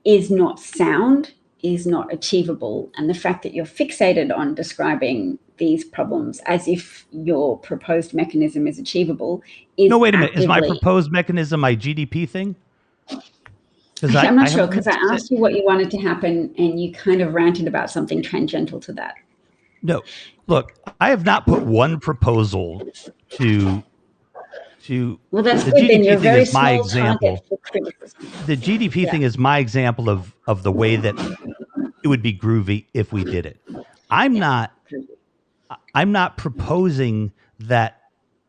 is not sound, is not achievable. And the fact that you're fixated on describing these problems as if your proposed mechanism is achievable is no, wait a minute. Is my proposed mechanism my GDP thing? I'm not sure, because I asked you what you wanted to happen and you kind of ranted about something tangential to that. No, look, I have not put one proposal to well, that's the good. Then you're very small my example. For criticism. The GDP thing is my example of the way that it would be groovy if we did it. I'm not proposing that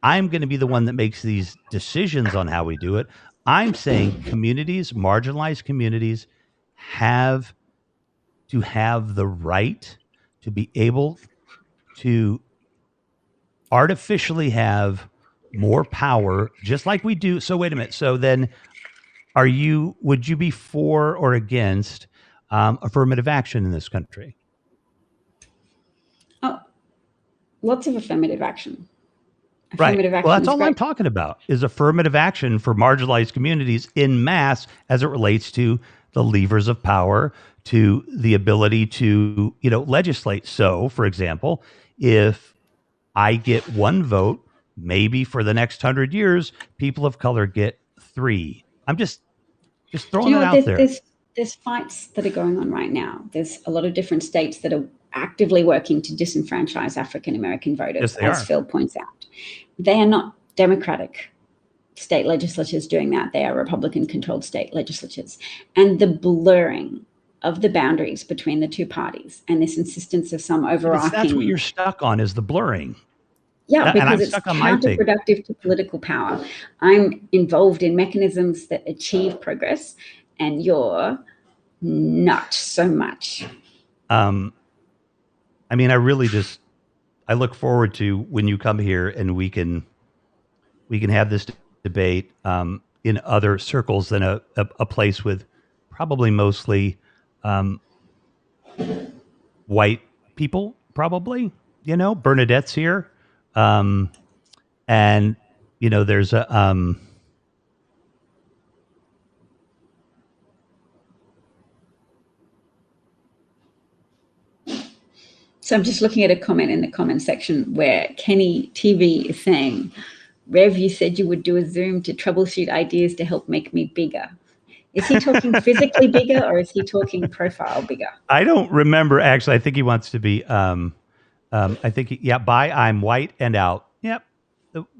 I'm going to be the one that makes these decisions on how we do it. I'm saying communities, marginalized communities, have to have the right to be able to artificially have more power, just like we do. So wait a minute. So then would you be for or against affirmative action in this country? Oh, lots of affirmative action. Right. Well, that's all I'm talking about is affirmative action for marginalized communities in mass as it relates to the levers of power, to the ability to, legislate. So, for example, if I get one vote, maybe for the next 100 years, people of color get 3. I'm just throwing it out there. There's fights that are going on right now. There's a lot of different states that are actively working to disenfranchise African-American voters, as Phil points out. They are not Democratic state legislatures doing that. They are Republican-controlled state legislatures. And the blurring of the boundaries between the two parties and this insistence of some overarching... That's what you're stuck on, is the blurring. Yeah, because it's counterproductive to political power. I'm involved in mechanisms that achieve progress, and you're not so much. I look forward to when you come here and we can have this debate in other circles than a place with probably mostly white people, probably. Bernadette's here. And there's a So I'm just looking at a comment in the comment section where Kenny TV is saying, Rev, you said you would do a Zoom to troubleshoot ideas to help make me bigger. Is he talking physically bigger, or is he talking profile bigger? I don't remember, actually. I think he wants to be, bye, I'm white and out. Yep.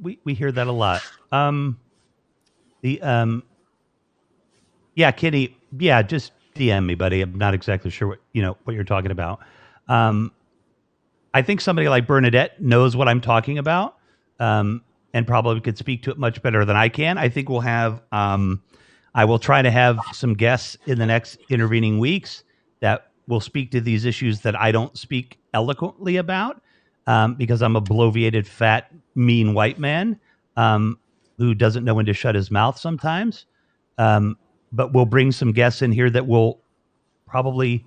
We hear that a lot. Kenny, just DM me, buddy. I'm not exactly sure what you're talking about. I think somebody like Bernadette knows what I'm talking about, and probably could speak to it much better than I can. I think we'll have, I will try to have some guests in the next intervening weeks that will speak to these issues that I don't speak eloquently about, because I'm a bloviated, fat, mean white man who doesn't know when to shut his mouth sometimes. But we'll bring some guests in here that will probably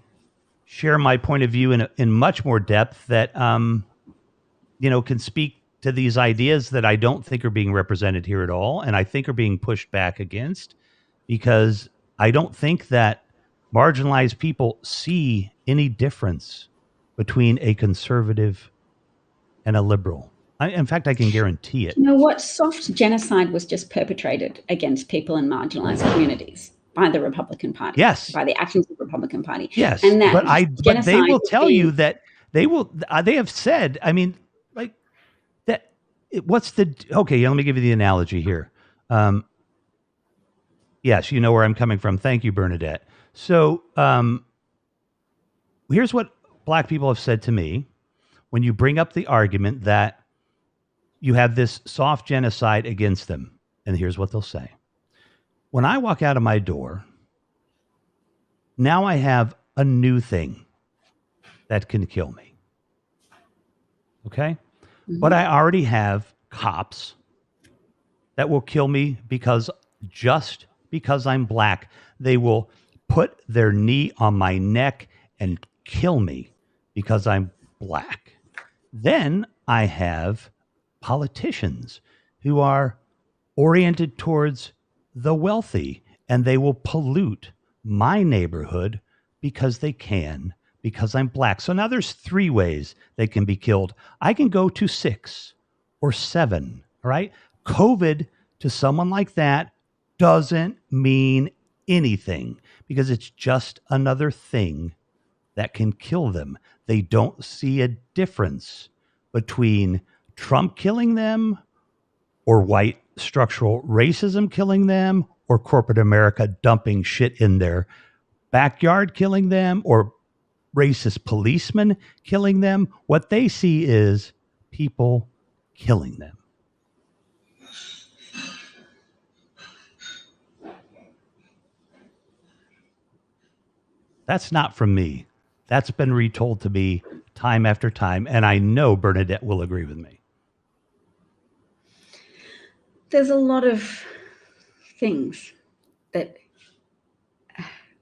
share my point of view in much more depth, that can speak to these ideas that I don't think are being represented here at all, and I think are being pushed back against, because I don't think that marginalized people see any difference between a conservative and a liberal. In fact, I can guarantee it. You know what? Soft genocide was just perpetrated against people in marginalized communities by the Republican Party. Yes. By the actions of the Republican Party. Yes. And that but they will tell you that they have said, I mean, like that, okay, let me give you the analogy here. Yes, you know where I'm coming from. Thank you, Bernadette. So here's what Black people have said to me when you bring up the argument that you have this soft genocide against them. And here's what they'll say. When I walk out of my door, now I have a new thing that can kill me. Okay? Mm-hmm. But I already have cops that will kill me just because I'm Black. They will put their knee on my neck and kill me because I'm Black. Then I have politicians who are oriented towards the wealthy, and they will pollute my neighborhood because they can, because I'm Black. So now there's 3 ways they can be killed. I can go to 6 or 7, all right? COVID to someone like that doesn't mean anything because it's just another thing that can kill them. They don't see a difference between Trump killing them or white structural racism killing them or corporate America dumping shit in their backyard killing them or racist policemen killing them. What they see is people killing them. That's not from me. That's been retold to me time after time, and I know Bernadette will agree with me. There's a lot of things that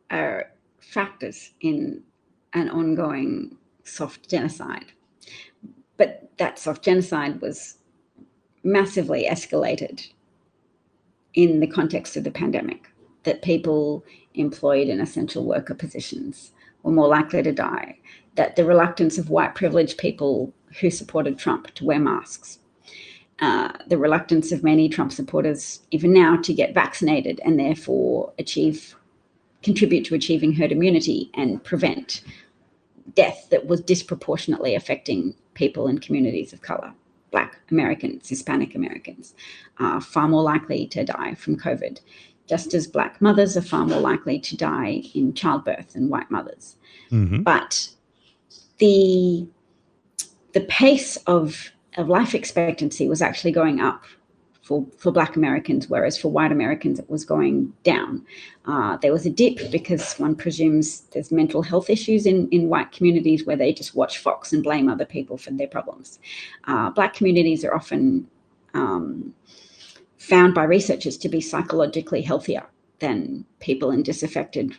are factors in an ongoing soft genocide. But that soft genocide was massively escalated in the context of the pandemic, that people employed in essential worker positions were more likely to die, that the reluctance of white privileged people who supported Trump to wear masks, the reluctance of many Trump supporters even now to get vaccinated and therefore contribute to achieving herd immunity and prevent death that was disproportionately affecting people in communities of color. Black Americans, Hispanic Americans are far more likely to die from COVID, just as Black mothers are far more likely to die in childbirth than white mothers. Mm-hmm. But the pace of life expectancy was actually going up for Black Americans, whereas for white Americans it was going down. There was a dip because one presumes there's mental health issues in white communities where they just watch Fox and blame other people for their problems. Black communities are often found by researchers to be psychologically healthier than people in disaffected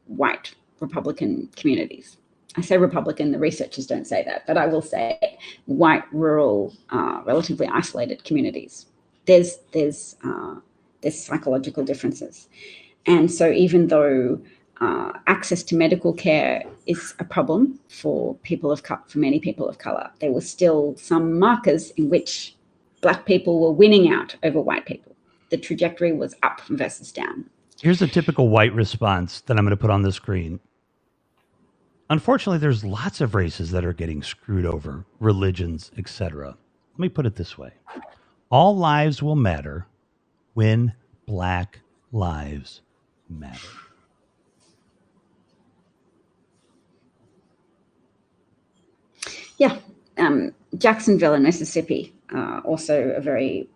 white Republican communities. I say Republican, the researchers don't say that, but I will say white, rural, relatively isolated communities. There's psychological differences. And so even though access to medical care is a problem for many people of color, there were still some markers in which Black people were winning out over white people. The trajectory was up versus down. Here's a typical white response that I'm going to put on the screen. Unfortunately, there's lots of races that are getting screwed over, religions, etc. Let me put it this way. All lives will matter when Black lives matter. Yeah. Jacksonville in Mississippi, also a very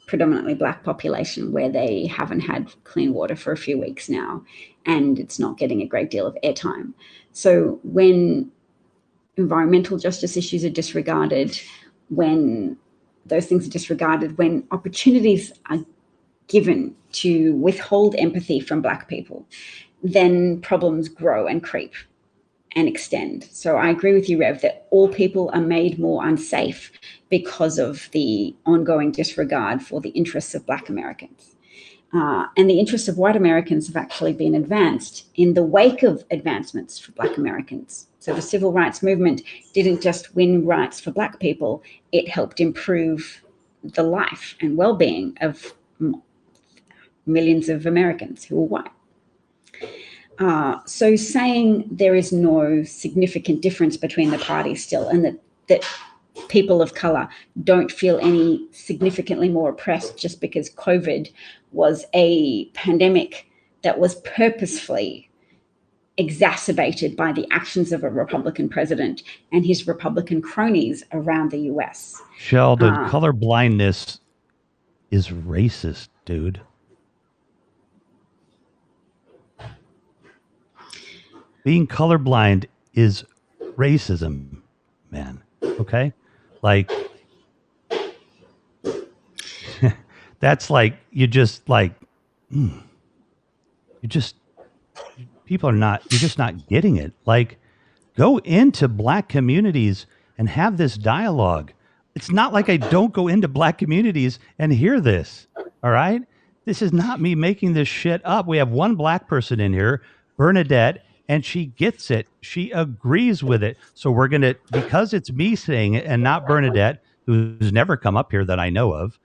predominantly Black population where they haven't had clean water for a few weeks now, and it's not getting a great deal of airtime. So when environmental justice issues are disregarded, when those things are disregarded, when opportunities are given to withhold empathy from Black people, then problems grow and creep and extend. So I agree with you, Rev, that all people are made more unsafe because of the ongoing disregard for the interests of Black Americans. And the interests of white Americans have actually been advanced in the wake of advancements for Black Americans. So the civil rights movement didn't just win rights for Black people, it helped improve the life and well-being of millions of Americans who were white. So saying there is no significant difference between the parties still, and that people of color don't feel any significantly more oppressed just because COVID was a pandemic that was purposefully exacerbated by the actions of a Republican president and his Republican cronies around the US. Sheldon, color blindness is racist, dude. Being colorblind is racism, man. Okay? Like, that's like, you're just not getting it. Like, go into Black communities and have this dialogue. It's not like I don't go into Black communities and hear this. All right? This is not me making this shit up. We have one Black person in here, Bernadette, and she gets it. She agrees with it. So we're going to, because it's me saying it and not Bernadette, who's never come up here that I know of,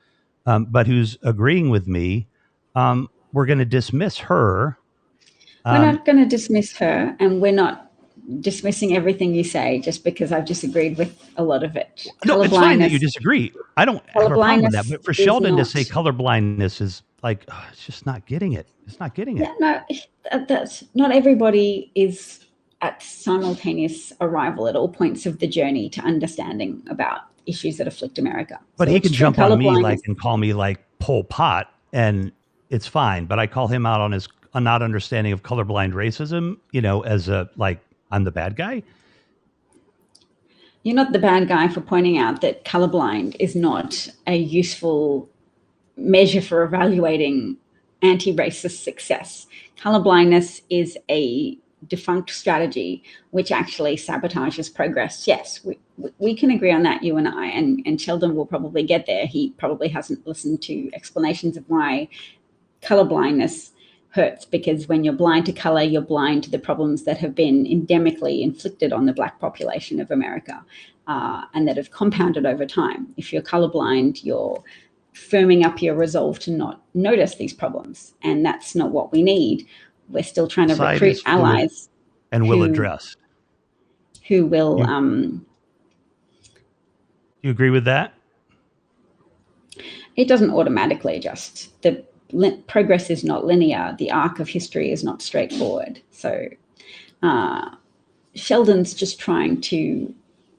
but who's agreeing with me, we're going to dismiss her. We're not going to dismiss her, and we're not dismissing everything you say just because I've disagreed with a lot of it. No, it's fine that you disagree. I don't have a problem with that. But for Sheldon to say colorblindness is like, it's just not getting it. It's not getting it. No, that's not everybody is at simultaneous arrival at all points of the journey to understanding about issues that afflict America. But so he can jump on me and call me like Pol Pot, and it's fine. But I call him out on his not understanding of colorblind racism, as a, like, I'm the bad guy. You're not the bad guy for pointing out that colorblind is not a useful measure for evaluating anti-racist success. Colorblindness is a defunct strategy which actually sabotages progress. Yes, we can agree on that, you and I, and Sheldon will probably get there. He probably hasn't listened to explanations of why colorblindness hurts, because when you're blind to color, you're blind to the problems that have been endemically inflicted on the Black population of America, and that have compounded over time. If you're colorblind, you're firming up your resolve to not notice these problems, and that's not what we need. We're still trying to recruit allies and will address. Who will? You agree with that? It doesn't automatically adjust. The progress is not linear. The arc of history is not straightforward. So Sheldon's just trying to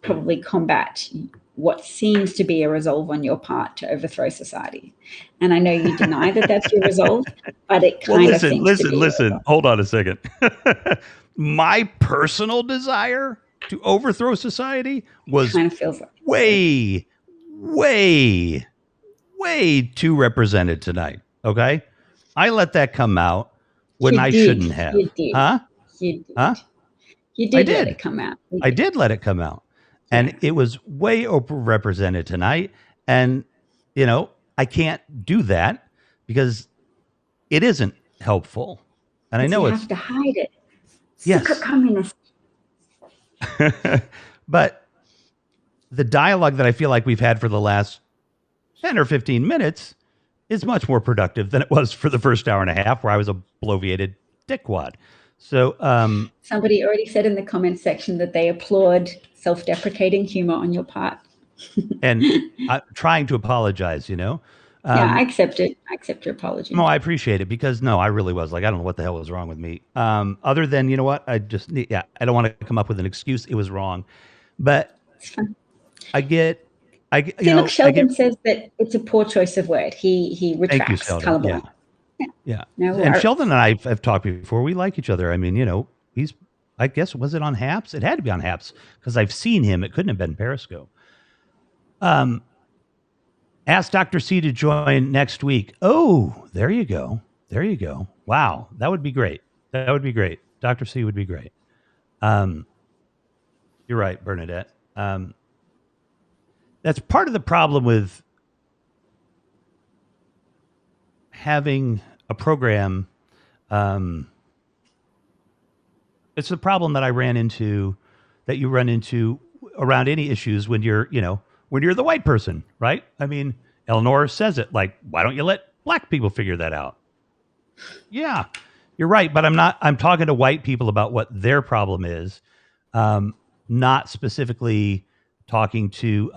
probably combat what seems to be a resolve on your part to overthrow society. And I know you deny that that's your resolve, but it kind of seems to be. Listen, hold on a second. My personal desire to overthrow society was kind of feels like way too represented tonight. Okay? I let that come out when I shouldn't have. You did. Huh? You did. Huh? You did let it come out. I did let it come out. And it was way overrepresented tonight. And, I can't do that because it isn't helpful. And I know you have to hide it. Yes. Secret communist. But the dialogue that I feel like we've had for the last 10 or 15 minutes is much more productive than it was for the first hour and a half where I was a bloviated dickwad. So somebody already said in the comments section that they applaud self-deprecating humor on your part. And trying to apologize, yeah, I accept it. I accept your apology. No, I appreciate it because I really was like, I don't know what the hell was wrong with me. Other than, you know what? I don't want to come up with an excuse. It was wrong. But look, Sheldon says that it's a poor choice of word. He retracts colorblind. Yeah. And Sheldon and I have talked before. We like each other. I mean, he's, I guess, was it on Haps? It had to be on Haps because I've seen him. It couldn't have been Periscope. Ask Dr. C to join next week. Oh, there you go. There you go. Wow. That would be great. That would be great. Dr. C would be great. You're right, Bernadette. That's part of the problem with having a program. It's a problem that you run into around any issues when you're the white person, right? I mean, Eleanor says it like, why don't you let black people figure that out? Yeah, you're right. But I'm talking to white people about what their problem is, not specifically talking to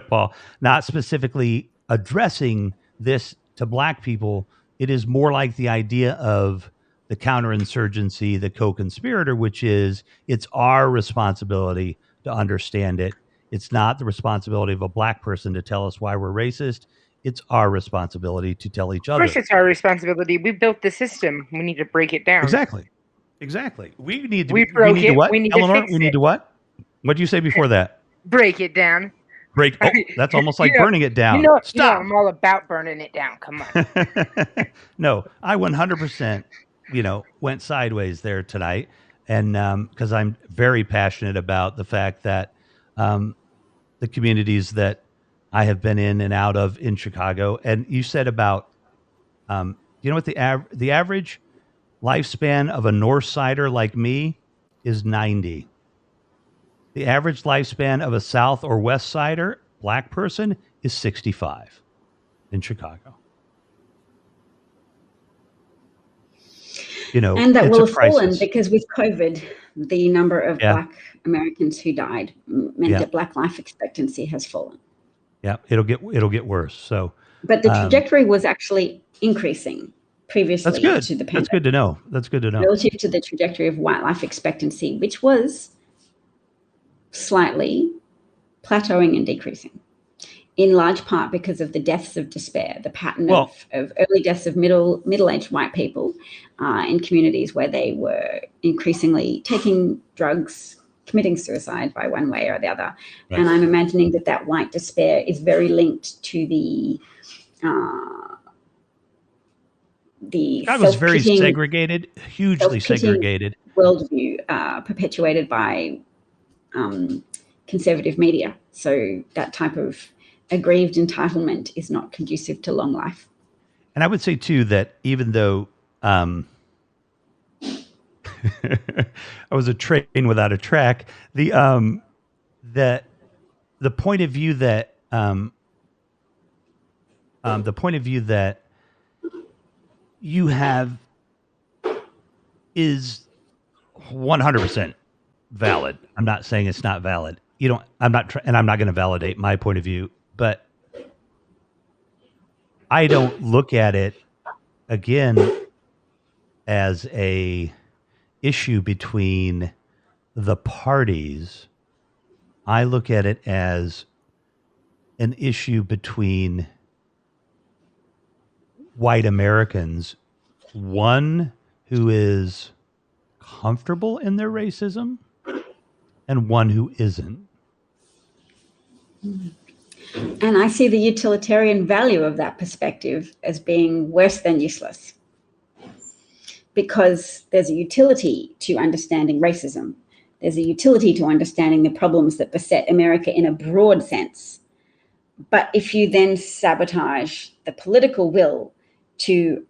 Paul, not specifically addressing this to black people. It is more like the idea of the counterinsurgency, the co-conspirator, which is it's our responsibility to understand it. It's not the responsibility of a black person to tell us why we're racist. It's our responsibility to tell each other. Of course, it's our responsibility. We built the system. We need to break it down. Exactly. We need to. We broke it. What? We need Eleanor, to fix we need it. to what? What did you say before that? Break it down. Break. Oh, that's almost like burning it down. Stop. I'm all about burning it down. Come on. No, I 100%, went sideways there tonight, and because I'm very passionate about the fact that the communities that I have been in and out of in Chicago, and you said about, what the average lifespan of a North Sider like me is 90. The average lifespan of a South or West Sider black person is 65 in Chicago. And that will have fallen because with COVID, the number of black Americans who died meant that black life expectancy has fallen. Yeah, it'll get worse. So, but the trajectory was actually increasing previously to the pandemic. That's good to know. That's good to know. Relative to the trajectory of white life expectancy, which was slightly plateauing and decreasing, in large part because of the deaths of despair, the pattern of early deaths of middle-aged white people in communities where they were increasingly taking drugs, committing suicide by one way or the other. Right. And I'm imagining that white despair is very linked to the was very segregated, hugely segregated worldview perpetuated by conservative media. So that type of aggrieved entitlement is not conducive to long life. And I would say too that even though I was a train without a track, the point of view that you have is 100% valid. I'm not saying it's not valid. I'm not going to validate my point of view, but I don't look at it again as a issue between the parties. I look at it as an issue between white Americans, one who is comfortable in their racism and one who isn't. And I see the utilitarian value of that perspective as being worse than useless, because there's a utility to understanding racism. There's a utility to understanding the problems that beset America in a broad sense. But if you then sabotage the political will to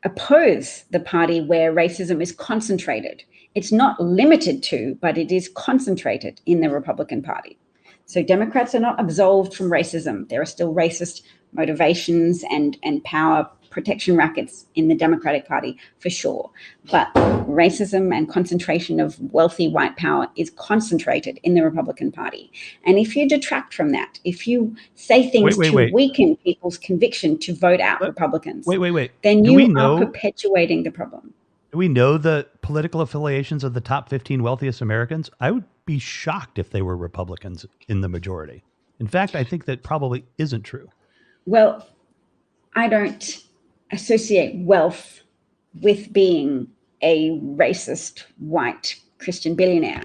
oppose the party where racism is concentrated, it's not limited to, but it is concentrated in the Republican Party. So Democrats are not absolved from racism. There are still racist motivations and power protection rackets in the Democratic Party for sure. But racism and concentration of wealthy white power is concentrated in the Republican Party. And if you detract from that, if you say things to weaken people's conviction to vote out Republicans, then you are perpetuating the problem. Do we know the political affiliations of the top 15 wealthiest Americans? I would be shocked if they were Republicans in the majority. In fact, I think that probably isn't true. Well, I don't associate wealth with being a racist white Christian billionaire.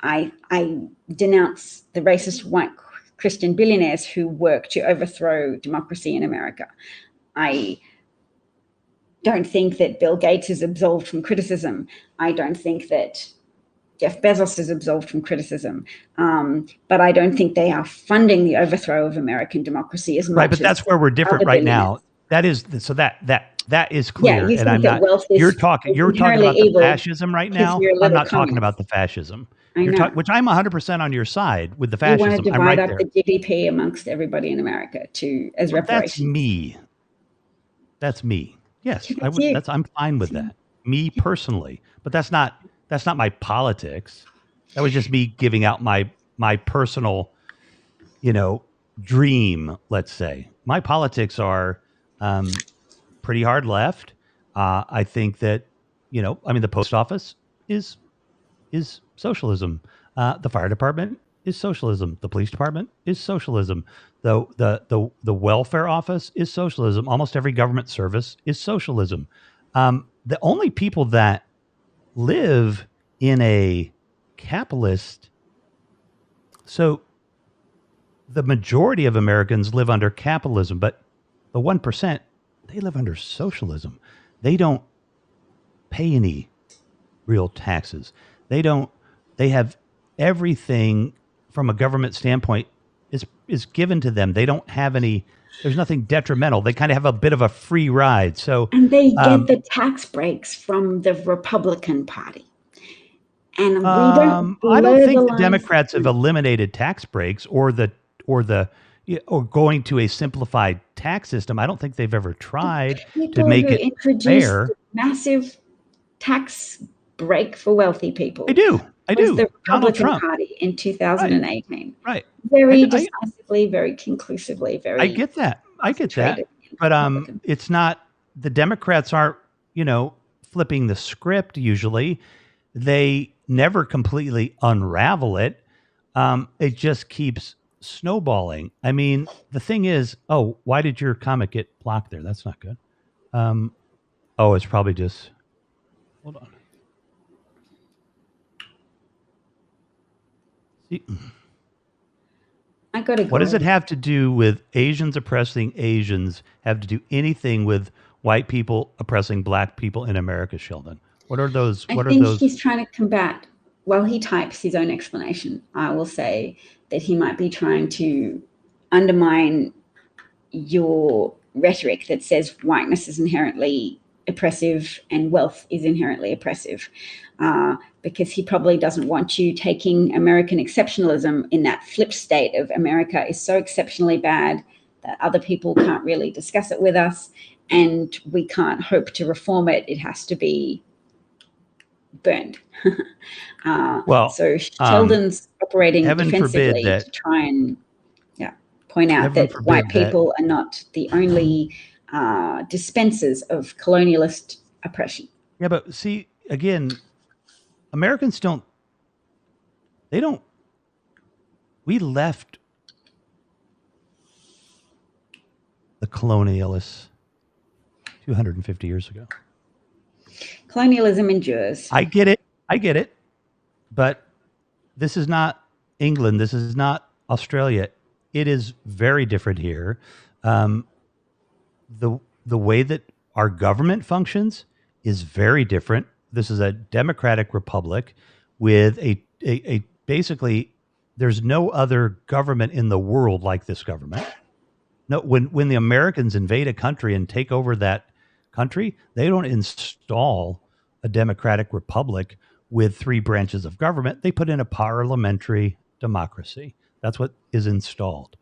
I denounce the racist white Christian billionaires who work to overthrow democracy in America. I don't think that Bill Gates is absolved from criticism. I don't think that Jeff Bezos is absolved from criticism. But I don't think they are funding the overthrow of American democracy as much. Right, but that's where we're different right now. that is so that is clear. Yeah, you and I'm think that not. wealth is You're talking inherently about the evil fascism right because now. you're a I'm little not talking about communist. the fascism. I know. Which I'm 100% on your side with the You want to fascism. I'm divide right up there. the GDP amongst everybody in America as Well, that's reparations. me. That's me. Yes, Yeah, I that's would. you. I'm fine with that. Me personally, but that's not my politics. That was just me giving out my personal, you know, dream. Let's say my politics are pretty hard left. I think that I mean, the post office is socialism. The fire department is socialism. The police department is socialism. The welfare office is socialism. Almost every government service is socialism. The only people that live in a capitalist, so the majority of Americans live under capitalism, but the 1%, they live under socialism. They don't pay any real taxes. They don't. They have everything from a government standpoint is given to them. They don't have any. There's nothing detrimental. They kind of have a bit of a free ride. So, And they get the tax breaks from the Republican Party. And we don't I don't blur the think the lines. Democrats have eliminated tax breaks or going to a simplified tax system. I don't think they've ever tried to People make who it introduced fair. the massive tax break for wealthy people I do. was the Donald Republican Trump. Party in 2018. Right. Very decisively, very conclusively, very. I get that. But it's not. The Democrats aren't, flipping the script. Usually, they never completely unravel it. It just keeps snowballing. I mean, the thing is, oh, why did your comic get blocked there? That's not good. Oh, it's probably just. Hold on. See. I gotta go. What does it have to do with Asians oppressing Asians? Have to do anything with white people oppressing black people in America, Sheldon? What are those? I think he's trying to combat. While he types his own explanation, I will say that he might be trying to undermine your rhetoric that says whiteness is inherently oppressive and wealth is inherently oppressive, because he probably doesn't want you taking American exceptionalism in that flip state of America is so exceptionally bad that other people can't really discuss it with us and we can't hope to reform it. It has to be burned. So Sheldon's operating defensively to try and point out that white people are not the only dispensers of colonialist oppression. Yeah, but see, again, Americans we left the colonialists 250 years ago. Colonialism endures. I get it. But this is not England. This is not Australia. It is very different here. The way that our government functions is very different. This is a democratic republic with a basically there's no other government in the world like this government. No, when the Americans invade a country and take over that country, they don't install a democratic republic with three branches of government. They put in a parliamentary democracy. That's what is installed.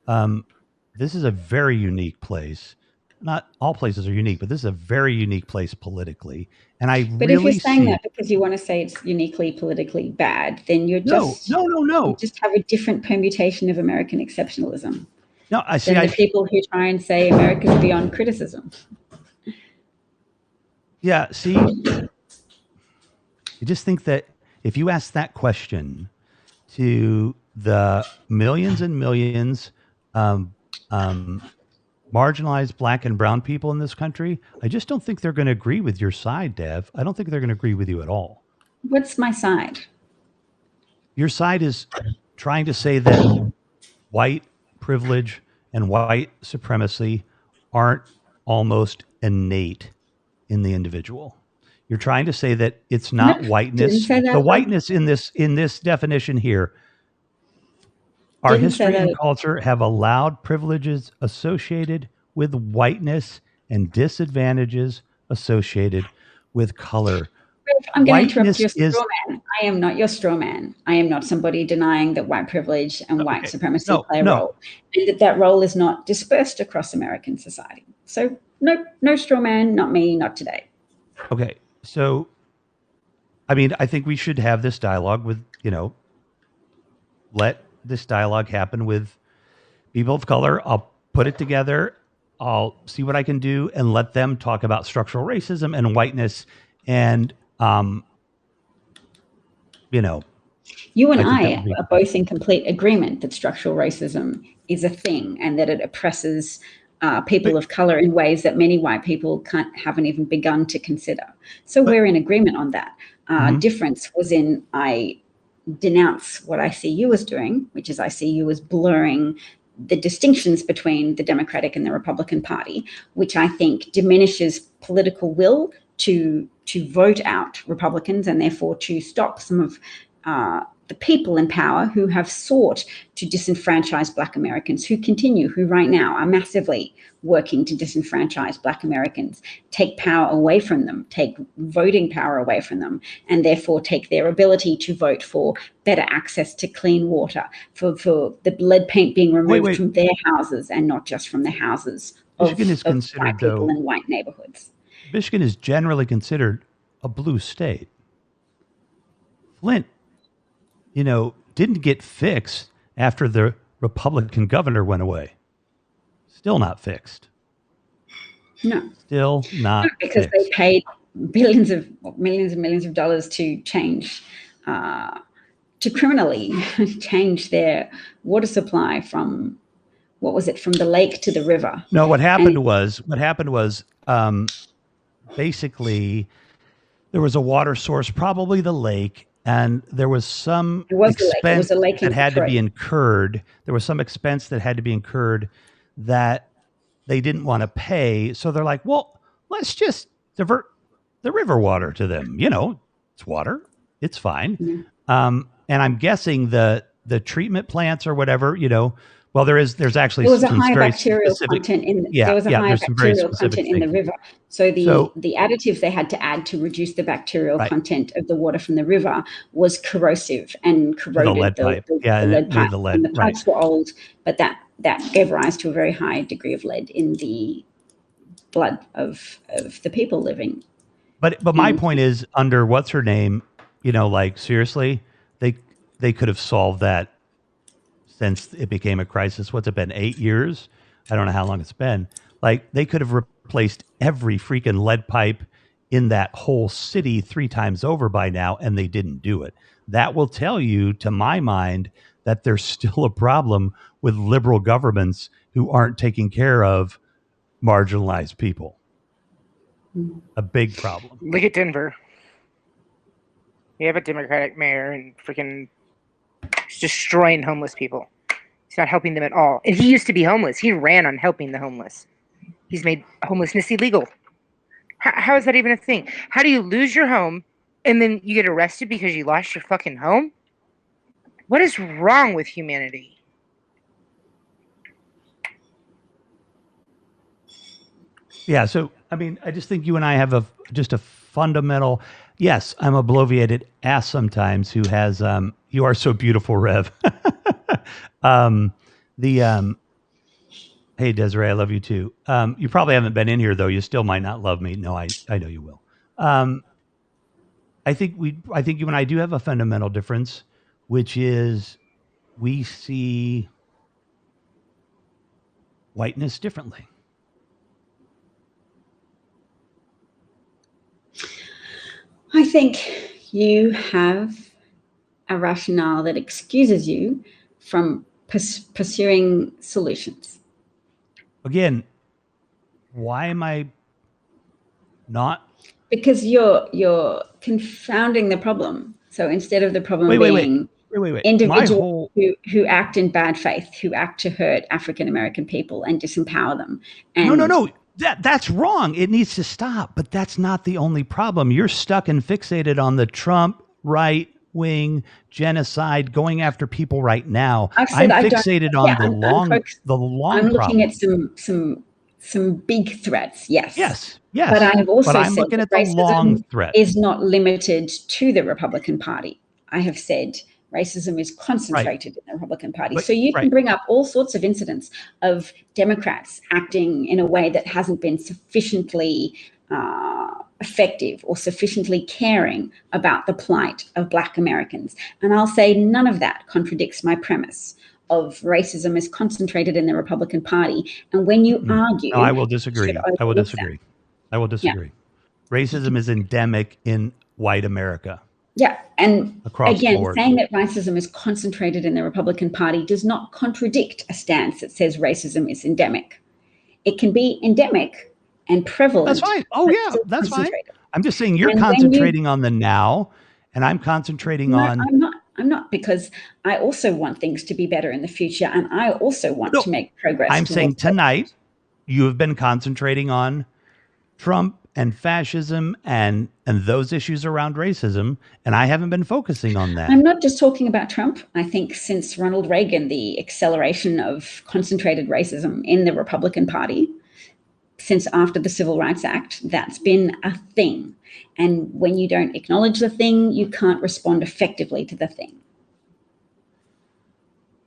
This is a very unique place. Not all places are unique, but this is a very unique place politically. And but if you're saying that because you want to say it's uniquely politically bad, then you're just no. You just have a different permutation of American exceptionalism. No, I see. Than the people who try and say America's beyond criticism. Yeah, see, I just think that if you ask that question to the millions and millions marginalized black and brown people in this country, I just don't think they're going to agree with your side, Dev. I don't think they're going to agree with you at all. What's my side? Your side is trying to say that white privilege and white supremacy aren't almost innate in the individual. You're trying to say that it's not whiteness. The whiteness in this definition here, our history and culture have allowed privileges associated with whiteness and disadvantages associated with color. I'm going to interrupt your straw man. I am not your straw man. I am not somebody denying that white privilege and white supremacy play a role, and that role is not dispersed across American society. So no straw man, not me, not today. Okay, so I mean, I think we should have this dialogue with, let this dialogue happen with people of color. I'll put it together. I'll see what I can do and let them talk about structural racism and whiteness. And, you and I are both in complete agreement that structural racism is a thing and that it oppresses people of color in ways that many white people haven't even begun to consider. So we're in agreement on that. Difference was in I denounce what I see you as doing, which is I see you as blurring the distinctions between the Democratic and the Republican Party, which I think diminishes political will to vote out Republicans and therefore to stop some of the people in power who have sought to disenfranchise Black Americans, who right now are massively working to disenfranchise Black Americans, take power away from them, take voting power away from them, and therefore take their ability to vote for better access to clean water, for the lead paint being removed from their houses and not just from the houses of white people in white neighborhoods. Michigan is generally considered a blue state. Flint, didn't get fixed after the Republican governor went away. Still not fixed. No. Still not because fixed. They paid millions and millions of dollars to change, to criminally change their water supply from, from the lake to the river. No, what happened was basically there was a water source, probably the lake, and there was some expense that had to be incurred. There was some expense that had to be incurred that they didn't want to pay. So they're like, well, let's just divert the river water to them. It's water. It's fine. Mm-hmm. And I'm guessing the treatment plants or whatever, well, there's actually there was a high bacterial content in there was a high bacterial content in the river. So the additives they had to add to reduce the bacterial content of the water from the river was corrosive and corroded the lead pipe. The lead and the pipes were old, but that gave rise to a very high degree of lead in the blood of the people living. But my point is, under what's her name, seriously, they could have solved that since it became a crisis. What's it been, 8 years? I don't know how long it's been. They could have replaced every freaking lead pipe in that whole city 3 times over by now, and they didn't do it. That will tell you, to my mind, that there's still a problem with liberal governments who aren't taking care of marginalized people. A big problem. Look at Denver. You have a Democratic mayor and freaking destroying homeless people. He's not helping them at all. And he used to be homeless. He ran on helping the homeless. He's made homelessness illegal. How is that even a thing? How do you lose your home and then you get arrested because you lost your fucking home? What is wrong with humanity? Yeah, so, I mean, I just think you and I have just a fundamental... Yes, I'm a bloviated ass sometimes who has... you are so beautiful, Rev. Hey, Desiree, I love you too. You probably haven't been in here, though. You still might not love me. No, I know you will. I think you and I do have a fundamental difference, which is we see whiteness differently. I think you have a rationale that excuses you from pursuing solutions. Again, why am I not? Because you're confounding the problem. So instead of the problem being individuals who act in bad faith, who act to hurt African American people and disempower them. And No. That's wrong. It needs to stop. But that's not the only problem. You're stuck and fixated on the Trump right-wing genocide going after people right now. I'm fixated on the long I'm looking problem. at some some big threats, yes. Yes. But I have also I'm said looking that at the long racism threat. is not limited to the Republican Party. I have said racism is concentrated in the Republican Party. But- so you can right. bring up all sorts of incidents of Democrats acting in a way that hasn't been sufficiently effective or sufficiently caring about the plight of Black Americans. And I'll say none of that contradicts my premise of racism is concentrated in the Republican Party. And when you argue... No, I will disagree. I will overlook disagree. that. I will disagree. Racism is endemic in white America. Yeah. And across the again, board. saying that racism is concentrated in the Republican Party does not contradict a stance that says racism is endemic. It can be endemic and prevalent. That's fine. Oh, but yeah, still that's fine. concentrated. I'm just saying you're And when concentrating on the now, and I'm concentrating No, on. I'm not, because I also want things to be better in the future, and I also want to make progress. I'm saying towards tonight you have been concentrating on Trump and fascism and those issues around racism, and I haven't been focusing on that. I'm not just talking about Trump. I think since Ronald Reagan, the acceleration of concentrated racism in the Republican Party, since after the Civil Rights Act, that's been a thing. And when you don't acknowledge the thing, you can't respond effectively to the thing.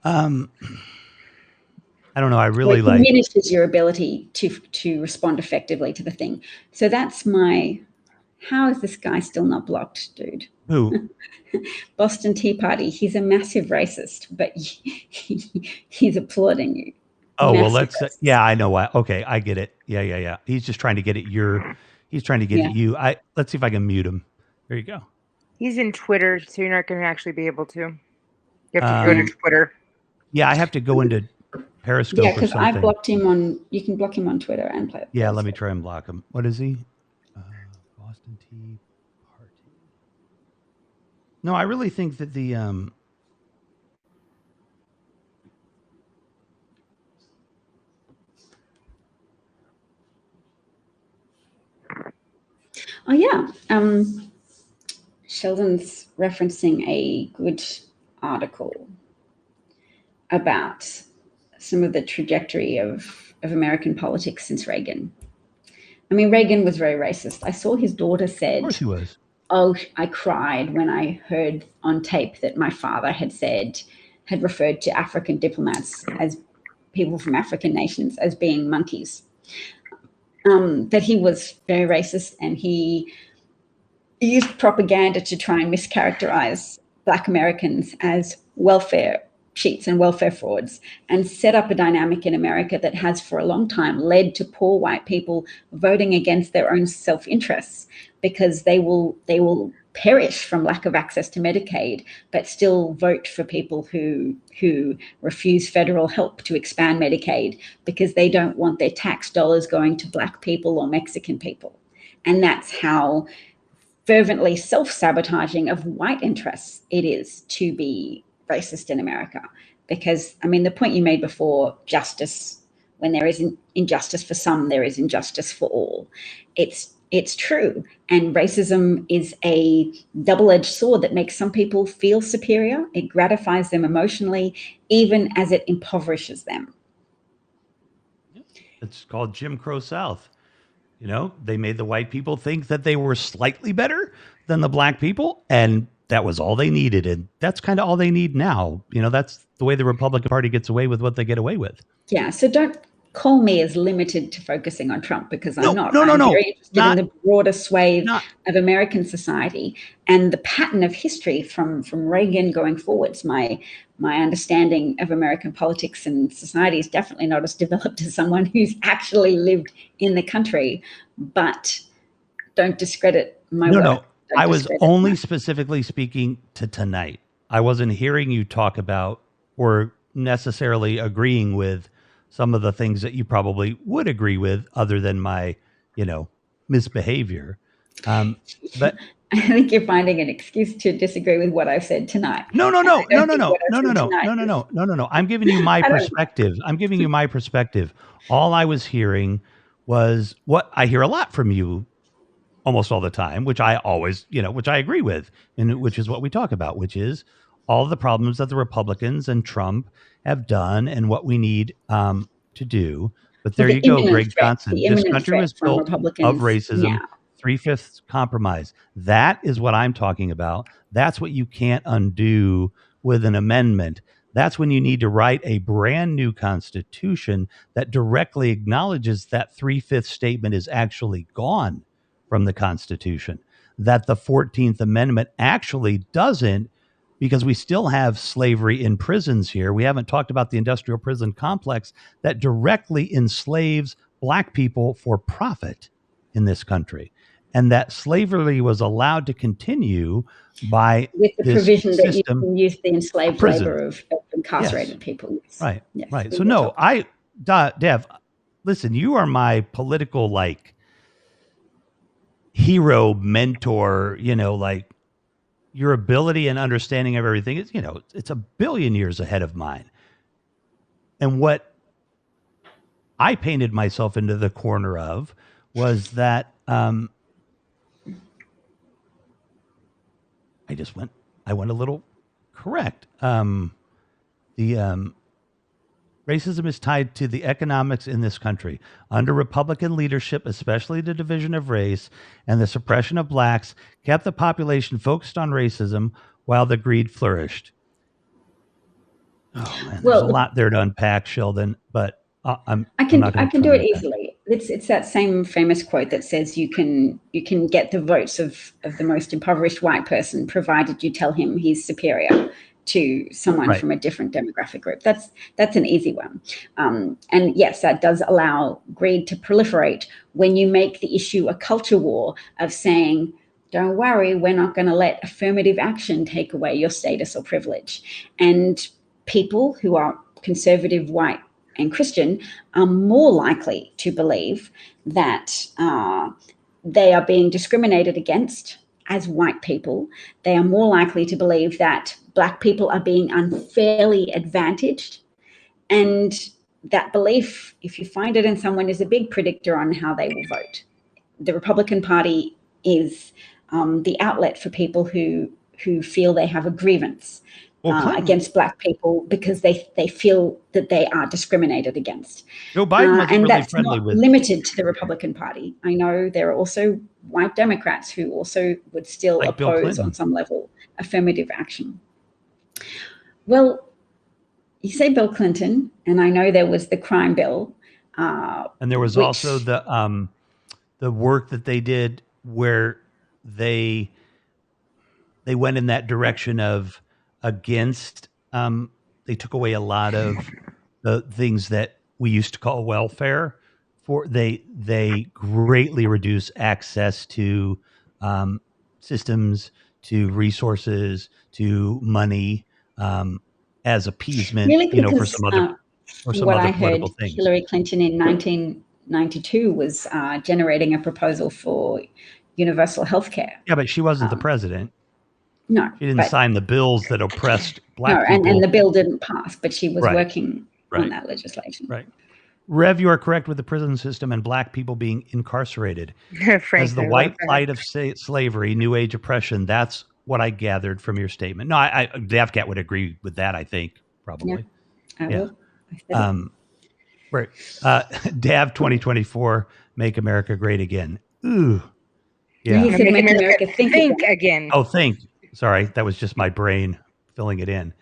I don't know. I really it diminishes your ability to respond effectively to the thing. So that's my... How is this guy still not blocked, dude? Who? Boston Tea Party. He's a massive racist, but he's applauding you. Oh, Massive well, let's. racist. Yeah, I know why. Okay, I get it. Yeah. He's just trying to get at He's trying to get at you. Let's see if I can mute him. There you go. He's in Twitter, so you're not going to actually be able to. You have to go to Twitter. Yeah, I have to go into Periscope Yeah, or because something. I blocked him on... You can block him on Twitter and play. Yeah, let me try and block him. What is he? Boston Tea Party. No, I really think that the Oh yeah, Sheldon's referencing a good article about some of the trajectory of American politics since Reagan. I mean, Reagan was very racist. I saw his daughter said, of course he was. "Oh, I cried when I heard on tape that my father had referred to African diplomats as people from African nations as being monkeys." That he was very racist, and he used propaganda to try and mischaracterize Black Americans as welfare cheats and welfare frauds, and set up a dynamic in America that has for a long time led to poor white people voting against their own self-interests, because they will perish from lack of access to Medicaid, but still vote for people who refuse federal help to expand Medicaid because they don't want their tax dollars going to Black people or Mexican people. And that's how fervently self-sabotaging of white interests it is to be racist in America. Because, I mean, the point you made before, justice, when there is injustice for some, there is injustice for all. It's true. And racism is a double-edged sword that makes some people feel superior. It gratifies them emotionally, even as it impoverishes them. It's called Jim Crow South. You know, they made the white people think that they were slightly better than the Black people, and that was all they needed. And that's kind of all they need now. You know, that's the way the Republican Party gets away with what they get away with. Yeah. So don't call me as limited to focusing on Trump, because I'm not. No. I'm very interested in the broader swathe of American society and the pattern of history from Reagan going forwards. My understanding of American politics and society is definitely not as developed as someone who's actually lived in the country. But don't discredit my work. No. I was only specifically speaking to tonight. I wasn't hearing you talk about or necessarily agreeing with some of the things that you probably would agree with, other than my, misbehavior. But I think you're finding an excuse to disagree with what I've said tonight. No. I'm giving you my perspective. All I was hearing was what I hear a lot from you almost all the time, which I always, which I agree with, and which is what we talk about, which is all the problems that the Republicans and Trump have done and what we need to do. But Well, there you go, Greg Johnson. the This imminent country threat was from built of Republicans racism, now. 3/5 compromise. That is what I'm talking about. That's what you can't undo with an amendment. That's when you need to write a brand new constitution that directly acknowledges that 3/5 statement is actually gone from the Constitution, that the 14th Amendment actually doesn't, because we still have slavery in prisons here. We haven't talked about the industrial prison complex that directly enslaves Black people for profit in this country. And that slavery was allowed to continue by With the this provision that you system can use the of enslaved prison. labor of Yes, incarcerated people. Yes. right, Yes. right. We So will no, talk. Dev, listen, you are my political like hero mentor, like your ability and understanding of everything is, it's a billion years ahead of mine. And what I painted myself into the corner of was that I went a little correct. The racism is tied to the economics in this country. Under Republican leadership, especially the division of race and the suppression of blacks, kept the population focused on racism while the greed flourished. Oh man, there's a lot there to unpack, Sheldon. But I'm not going I to can try do to it unpack. easily. It's that same famous quote that says you can get the votes of the most impoverished white person provided you tell him he's superior to someone Right. from a different demographic group. That's an easy one. And yes, that does allow greed to proliferate when you make the issue a culture war of saying, don't worry, we're not going to let affirmative action take away your status or privilege. And people who are conservative, white, and Christian are more likely to believe that they are being discriminated against as white people. They are more likely to believe that Black people are being unfairly advantaged. And that belief, if you find it in someone, is a big predictor on how they will vote. The Republican Party is the outlet for people who feel they have a grievance against Black people because they feel that they are discriminated against. Joe Biden wasn't And really that's friendly not with. limited to the Republican Party. I know there are also white Democrats who also would still Like Bill oppose Clinton. on some level affirmative action. Well, you say Bill Clinton, and I know there was the crime bill. And there was also the work that they did where they went in that direction of against. They took away a lot of the things that we used to call welfare. They greatly reduce access to systems, to resources, to money as appeasement. Really, because for some other what I heard, political things. Hillary Clinton in 1992 was generating a proposal for universal health care. Yeah, but she wasn't the president. No. She didn't sign the bills that oppressed Black people. And the bill didn't pass, but she was Right. working on that legislation. Right. Rev, you are correct with the prison system and Black people being incarcerated. As the white flight of slavery, New Age oppression, that's what I gathered from your statement. No, DavKat would agree with that, I think, probably. Yeah, I will. Right. Dav 2024, Make America Great Again. Ooh. Yeah. He said, Make America think again. Oh, think. Sorry, that was just my brain filling it in.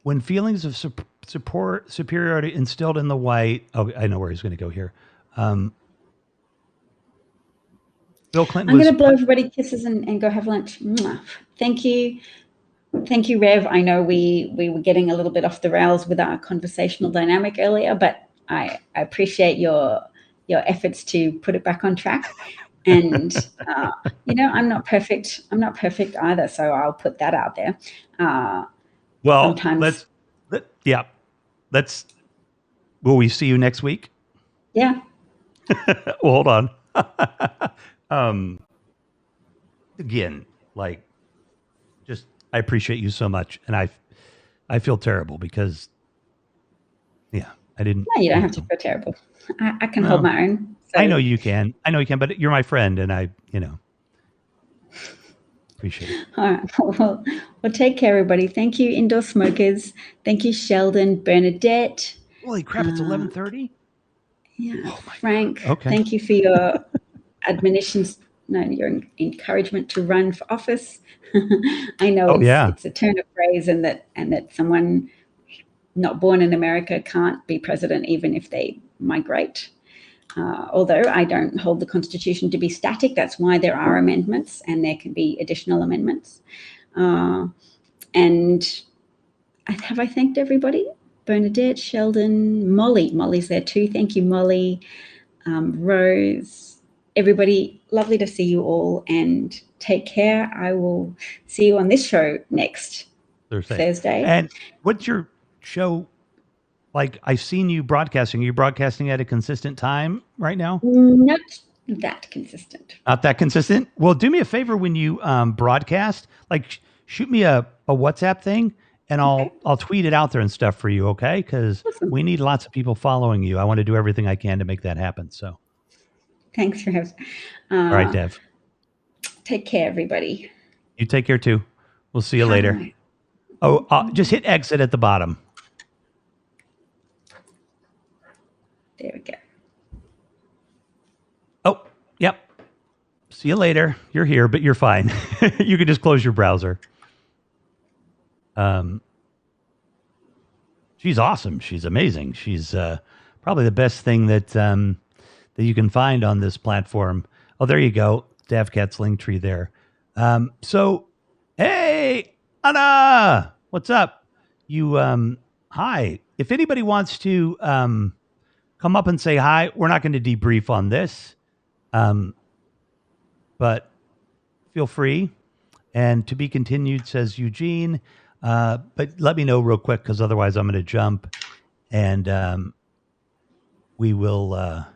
When feelings of superiority instilled in the white, I know where he's going to go here. Bill Clinton I'm going to blow everybody kisses and go have lunch. Mwah. Thank you. Thank you, Rev. I know we were getting a little bit off the rails with our conversational dynamic earlier, but I appreciate your efforts to put it back on track. And I'm not perfect. I'm not perfect either, so I'll put that out there. Well, sometimes, let's. Will we see you next week? Yeah. Well, hold on. Again, I appreciate you so much, and I feel terrible because, I didn't. No, you don't have to feel terrible. I can hold my own. So. I know you can. But you're my friend, and I appreciate it. All right. Well, take care, everybody. Thank you, Indoor Smokers. Thank you, Sheldon, Bernadette. Holy crap! It's 11:30. Yeah, Oh my Frank. God. Okay. Thank you for your admonitions. No, your encouragement to run for office. I know Oh yeah. it's a turn of phrase, and that someone not born in America can't be president, even if they migrate. Although I don't hold the Constitution to be static, that's why there are amendments, and there can be additional amendments. And have I thanked everybody? Bernadette, Sheldon, Molly. Molly's there too. Thank you, Molly. Rose, everybody, lovely to see you all, and take care. I will see you on this show next Thursday. And what's your show like? I've seen you broadcasting. Are you broadcasting at a consistent time right now? Not that consistent. Not that consistent? Well, do me a favor when you broadcast, like shoot me a WhatsApp thing and I'll tweet it out there and stuff for you, okay? Because Awesome. we need lots of people following you. I want to do everything I can to make that happen. So, Thanks for having. all right, Dev. Take care, everybody. You take care too. We'll see you later. Bye. Oh, just hit exit at the bottom. There we go. Oh, yep. See you later. You're here, but you're fine. You can just close your browser. She's awesome. She's amazing. She's probably the best thing that that you can find on this platform. Oh, there you go. DavKat's link tree there. So, hey, Anna, what's up? You, hi. If anybody wants to come up and say hi, we're not going to debrief on this, but feel free. And to be continued, says Eugene. But let me know real quick, because otherwise I'm going to jump, and we will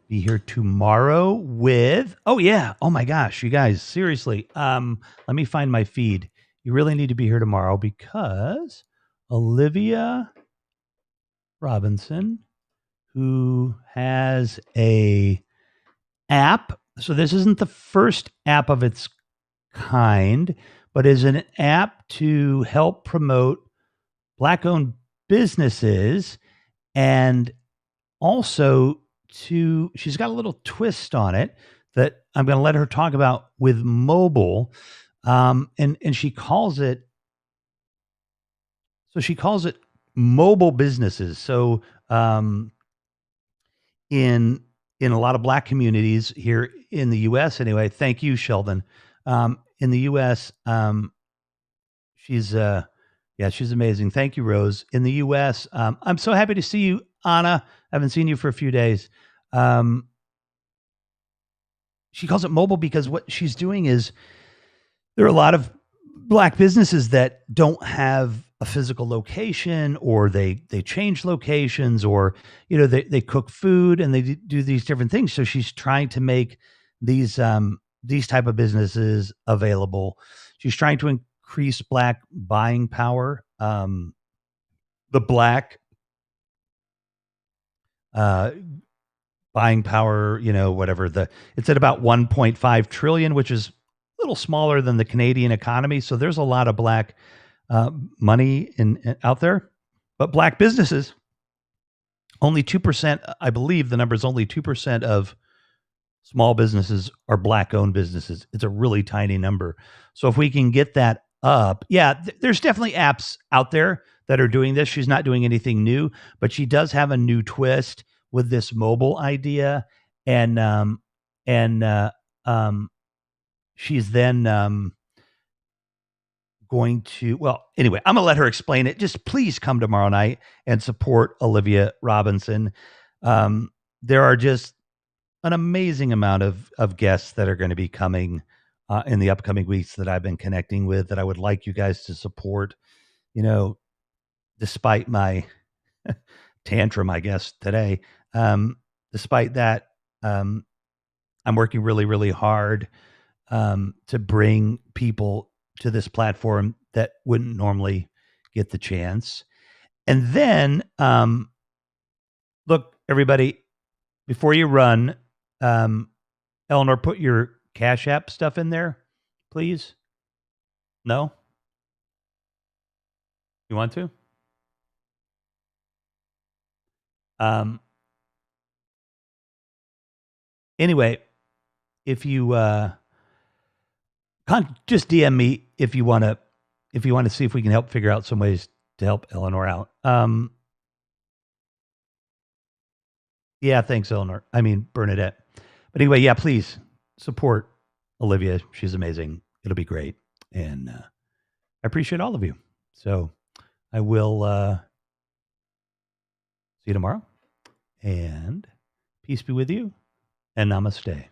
be here tomorrow with. Oh yeah! Oh my gosh, you guys, seriously. Let me find my feed. You really need to be here tomorrow because Olivia Robinson, who has a app. So this isn't the first app of its kind, but is an app to help promote Black-owned businesses, and also she's got a little twist on it that I'm going to let her talk about with mobile, and she calls it mobile businesses. So in a lot of Black communities here in the U.S. anyway. Thank you, Sheldon. In the U.S., she's amazing. Thank you, Rose. In the U.S., I'm so happy to see you, Anna. I haven't seen you for a few days. She calls it mobile because what she's doing is there are a lot of Black businesses that don't have a physical location, or they change locations, or they cook food and they do these different things. So she's trying to make these type of businesses available. She's trying to increase Black buying power. The Black buying power, whatever it's at about 1.5 trillion, which is a little smaller than the Canadian economy. So there's a lot of Black money out there, but Black businesses, only 2%. I believe the number is only 2% of small businesses are Black-owned businesses. It's a really tiny number. So if we can get that up, there's definitely apps out there that are doing this. She's not doing anything new, but she does have a new twist with this mobile idea, and she's then going to. Well, anyway, I'm gonna let her explain it. Just please come tomorrow night and support Olivia Robinson. There are just an amazing amount of guests that are going to be coming in the upcoming weeks that I've been connecting with, that I would like you guys to support. Despite my tantrum, I guess today, despite that, I'm working really, really hard to bring people to this platform that wouldn't normally get the chance. And then, look, everybody, before you run, Eleanor, put your Cash App stuff in there, please. No? You want to? Anyway, if you just DM me if you want to see if we can help figure out some ways to help Eleanor out. Yeah, thanks, Eleanor. I mean, Bernadette. But anyway, yeah, please support Olivia. She's amazing. It'll be great. And I appreciate all of you. So I will see you tomorrow. And peace be with you. And namaste.